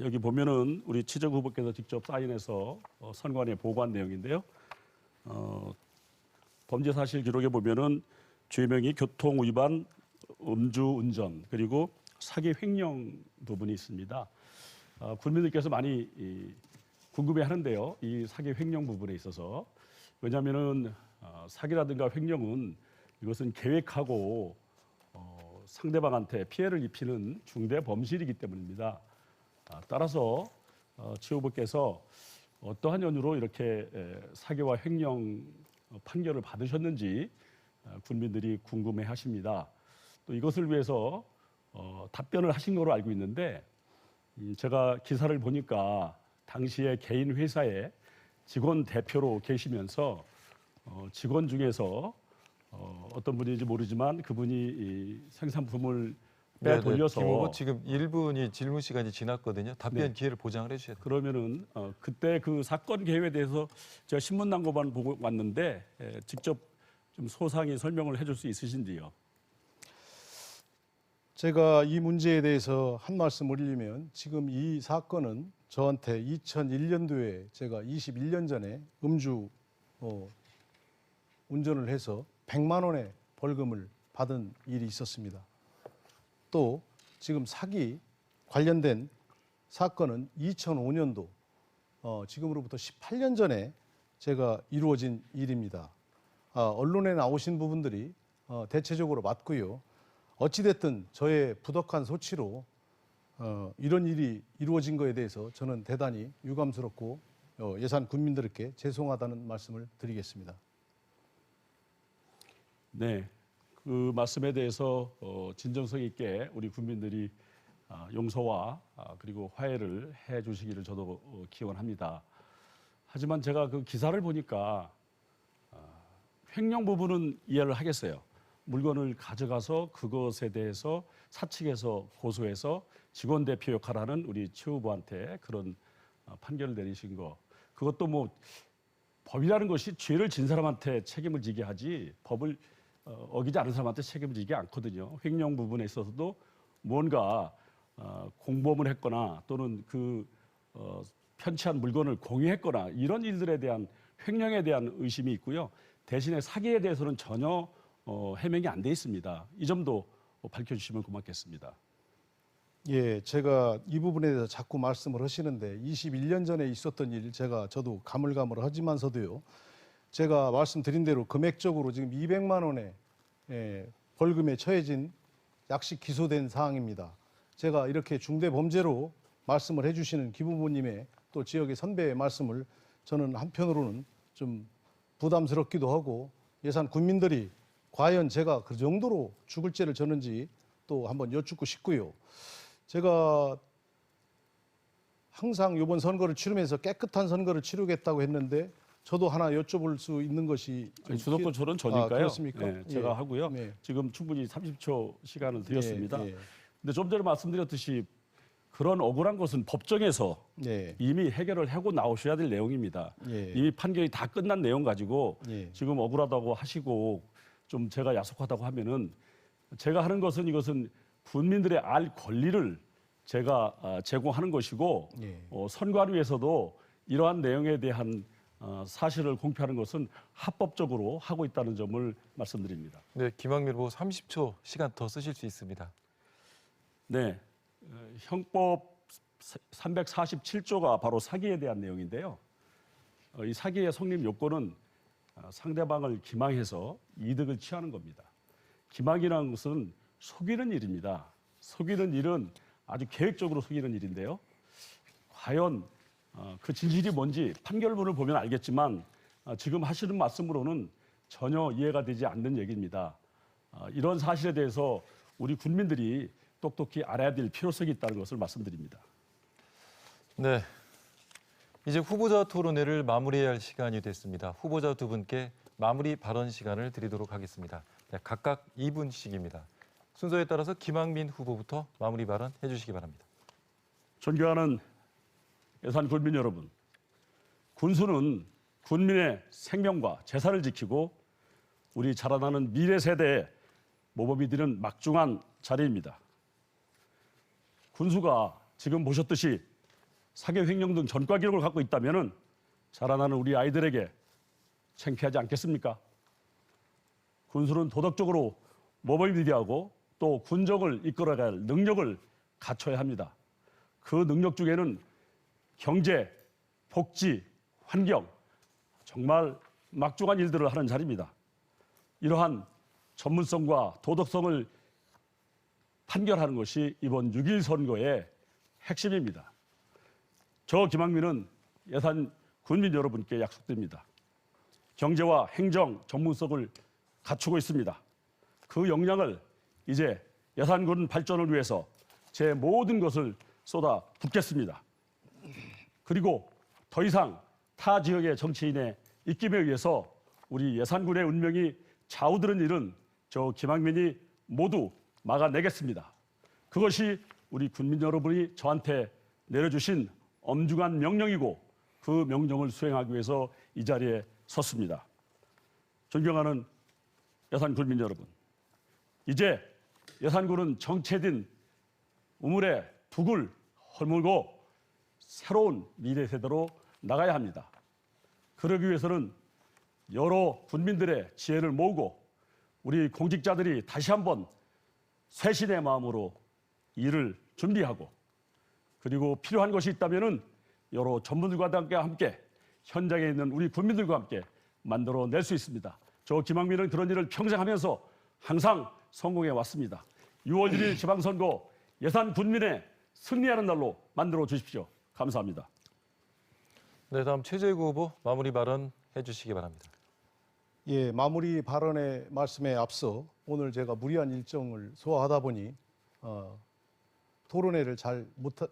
여기 보면은 우리 최재구 후보께서 직접 사인해서 선관위에 보고한 내용인데요. 범죄 사실 기록에 보면은 죄명이 교통 위반, 음주 운전 그리고 사기 횡령 부분이 있습니다. 국민들께서 많이 궁금해하는데요. 이 사기 횡령 부분에 있어서 왜냐하면은 사기라든가 횡령은 이것은 계획하고 상대방한테 피해를 입히는 중대 범실이기 때문입니다. 따라서 최 후보께서 어떠한 연유로 이렇게 사기와 횡령 판결을 받으셨는지 국민들이 궁금해하십니다. 또 이것을 위해서 답변을 하신 거로 알고 있는데 제가 기사를 보니까 당시에 개인 회사에 직원 대표로 계시면서 직원 중에서 어떤 분인지 모르지만 그분이 이 생산품을 빼돌려서 김 후보 지금 1분이 질문 시간이 지났거든요. 답변 네. 기회를 보장을 해주셔야 돼요. 그러면은 그때 그 사건 개요에 대해서 제가 신문 난고만 보고 왔는데 직접 좀 소상히 설명을 해줄 수 있으신지요? 제가 이 문제에 대해서 한 말씀 올리면 지금 이 사건은 저한테 2001년도에 제가 21년 전에 음주 운전을 해서 100만 원의 벌금을 받은 일이 있었습니다. 또 지금 사기 관련된 사건은 2005년도 지금으로부터 18년 전에 제가 이루어진 일입니다. 언론에 나오신 부분들이 대체적으로 맞고요. 어찌됐든 저의 부덕한 소치로 이런 일이 이루어진 것에 대해서 저는 대단히 유감스럽고 예산 국민들께 죄송하다는 말씀을 드리겠습니다. 네, 그 말씀에 대해서 진정성 있게 우리 국민들이 용서와 그리고 화해를 해주시기를 저도 기원합니다. 하지만 제가 그 기사를 보니까 횡령 부분은 이해를 하겠어요. 물건을 가져가서 그것에 대해서 사측에서 고소해서 직원 대표 역할을 하는 우리 최 후보한테 그런 판결을 내리신 거. 그것도 뭐 법이라는 것이 죄를 진 사람한테 책임을 지게 하지 법을 어기지 않은 사람한테 책임을 지게 않거든요. 횡령 부분에 있어서도 뭔가 공범을 했거나 또는 편취한 물건을 공유했거나 이런 일들에 대한 횡령에 대한 의심이 있고요. 대신에 사기에 대해서는 전혀 해명이 안 돼 있습니다. 이 점도 밝혀주시면 고맙겠습니다. 예, 제가 이 부분에 대해서 자꾸 말씀을 하시는데 21년 전에 있었던 일 저도 가물가물하지만서도요. 제가 말씀드린 대로 금액적으로 지금 200만 원의 벌금에 처해진 약식 기소된 사항입니다. 제가 이렇게 중대 범죄로 말씀을 해주시는 기부모님의 또 지역의 선배의 말씀을 저는 한편으로는 좀 부담스럽기도 하고 예산 군민들이 과연 제가 그 정도로 죽을 죄를 졌는지 또 한번 여쭙고 싶고요. 제가 항상 이번 선거를 치르면서 깨끗한 선거를 치르겠다고 했는데 저도 하나 여쭤볼 수 있는 것이 주도권 토론 저니까요. 그렇습니까? 네, 제가 예. 하고요. 네. 지금 충분히 30초 시간을 드렸습니다. 예, 예. 근데 좀 전에 말씀드렸듯이 그런 억울한 것은 법정에서 예. 이미 해결을 하고 나오셔야 될 내용입니다. 예. 이미 판결이 다 끝난 내용 가지고 예. 지금 억울하다고 하시고 좀 제가 야속하다고 하면은 제가 하는 것은 이것은 국민들의 알 권리를 제가 제공하는 것이고 예. 선관위에서도 이러한 내용에 대한 사실을 공표하는 것은 합법적으로 하고 있다는 점을 말씀드립니다. 네, 김학민 후보 30초 시간 더 쓰실 수 있습니다. 네, 형법 347조가 바로 사기에 대한 내용인데요. 이 사기의 성립 요건은 상대방을 기망해서 이득을 취하는 겁니다. 기망이라는 것은 속이는 일입니다. 속이는 일은 아주 계획적으로 속이는 일인데요. 과연 그 진실이 뭔지 판결문을 보면 알겠지만 지금 하시는 말씀으로는 전혀 이해가 되지 않는 얘기입니다. 이런 사실에 대해서 우리 국민들이 똑똑히 알아야 될 필요성이 있다는 것을 말씀드립니다. 네, 이제 후보자 토론회를 마무리해야 할 시간이 됐습니다. 후보자 두 분께 마무리 발언 시간을 드리도록 하겠습니다. 네, 각각 2분씩입니다. 순서에 따라서 김학민 후보부터 마무리 발언 해주시기 바랍니다. 존경하는 예산 국민 여러분, 군수는 국민의 생명과 재산을 지키고 우리 자라나는 미래 세대의 모범이 되는 막중한 자리입니다. 군수가 지금 보셨듯이 사기 횡령 등 전과 기록을 갖고 있다면 자라나는 우리 아이들에게 창피하지 않겠습니까? 군수는 도덕적으로 모범이 되어야 하고 또 군정을 이끌어갈 능력을 갖춰야 합니다. 그 능력 중에는 경제, 복지, 환경, 정말 막중한 일들을 하는 자리입니다. 이러한 전문성과 도덕성을 판결하는 것이 이번 6.1 선거의 핵심입니다. 저 김학민은 예산 국민 여러분께 약속드립니다. 경제와 행정 전문성을 갖추고 있습니다. 그 역량을 이제 예산군 발전을 위해서 제 모든 것을 쏟아 붓겠습니다. 그리고 더 이상 타 지역의 정치인의 입김에 의해서 우리 예산군의 운명이 좌우드는 일은 저 김학민이 모두 막아내겠습니다. 그것이 우리 국민 여러분이 저한테 내려주신 엄중한 명령이고 그 명령을 수행하기 위해서 이 자리에 섰습니다. 존경하는 예산 국민 여러분, 이제 예산군은 정체된 우물의 북을 허물고 새로운 미래 세대로 나가야 합니다. 그러기 위해서는 여러 군민들의 지혜를 모으고 우리 공직자들이 다시 한번 쇄신의 마음으로 일을 준비하고 그리고 필요한 것이 있다면 여러 전문들과 함께 현장에 있는 우리 국민들과 함께 만들어낼 수 있습니다. 저 김학민은 그런 일을 평생 하면서 항상 성공해 왔습니다. 6월 1일 지방선거 예산 군민의 승리하는 날로 만들어 주십시오. 감사합니다. 네, 다음 최재구 후보 마무리 발언 해주시기 바랍니다. 예, 마무리 발언의 말씀에 앞서 오늘 제가 무리한 일정을 소화하다 보니 토론회를 잘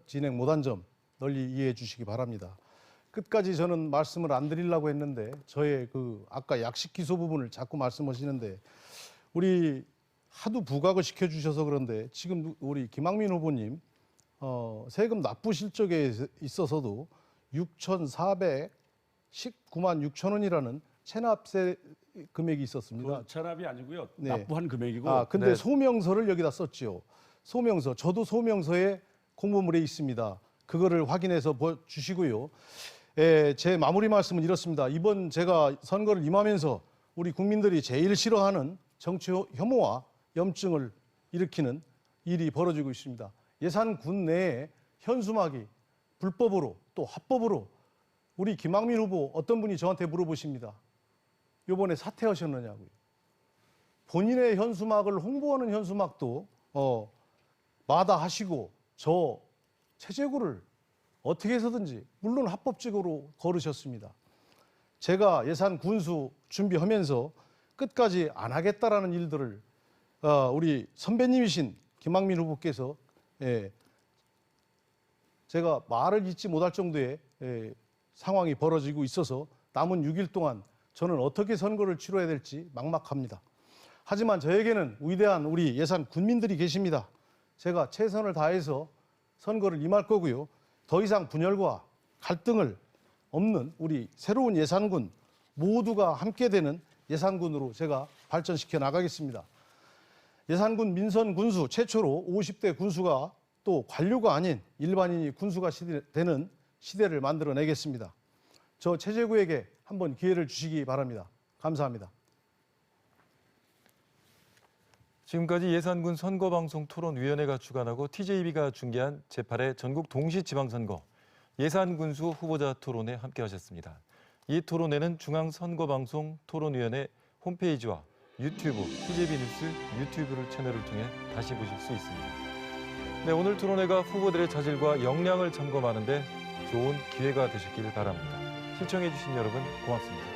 진행 못한 점 널리 이해해 주시기 바랍니다. 끝까지 저는 말씀을 안 드리려고 했는데 저의 아까 약식 기소 부분을 자꾸 말씀하시는데 우리 하도 부각을 시켜주셔서 그런데 지금 우리 김학민 후보님 세금 납부 실적에 있어서도 6,400 19만 6천 원이라는 체납세 금액이 있었습니다. 그 체납이 아니고요. 네. 납부한 금액이고. 아, 근데 네. 소명서를 여기다 썼지요. 소명서. 저도 소명서에 공보물에 있습니다. 그거를 확인해서 주시고요. 제 마무리 말씀은 이렇습니다. 이번 제가 선거를 임하면서 우리 국민들이 제일 싫어하는 정치 혐오와 염증을 일으키는 일이 벌어지고 있습니다. 예산군 내에 현수막이 불법으로 또 합법으로 우리 김학민 후보 어떤 분이 저한테 물어보십니다. 요번에 사퇴하셨느냐고요. 본인의 현수막을 홍보하는 현수막도 마다하시고 저 최재구를 어떻게 해서든지 물론 합법적으로 거르셨습니다. 제가 예산 군수 준비하면서 끝까지 안 하겠다라는 일들을 우리 선배님이신 김학민 후보께서 제가 말을 잇지 못할 정도의 상황이 벌어지고 있어서 남은 6일 동안 저는 어떻게 선거를 치러야 될지 막막합니다. 하지만 저에게는 위대한 우리 예산 군민들이 계십니다. 제가 최선을 다해서 선거를 임할 거고요. 더 이상 분열과 갈등을 없는 우리 새로운 예산군 모두가 함께 되는 예산군으로 제가 발전시켜 나가겠습니다. 예산군 민선 군수 최초로 50대 군수가 또 관료가 아닌 일반인이 군수가 되는 시대를 만들어내겠습니다. 저 최재구에게 한번 기회를 주시기 바랍니다. 감사합니다. 지금까지 예산군 선거방송 토론위원회가 주관하고 TJB가 중계한 제8회 전국 동시지방선거 예산군수 후보자 토론회 함께하셨습니다. 이 토론회는 중앙선거방송 토론위원회 홈페이지와 유튜브, TJB 뉴스 유튜브 채널을 통해 다시 보실 수 있습니다. 네, 오늘 토론회가 후보들의 자질과 역량을 점검하는 데 좋은 기회가 되셨길 바랍니다. 시청해주신 여러분 고맙습니다.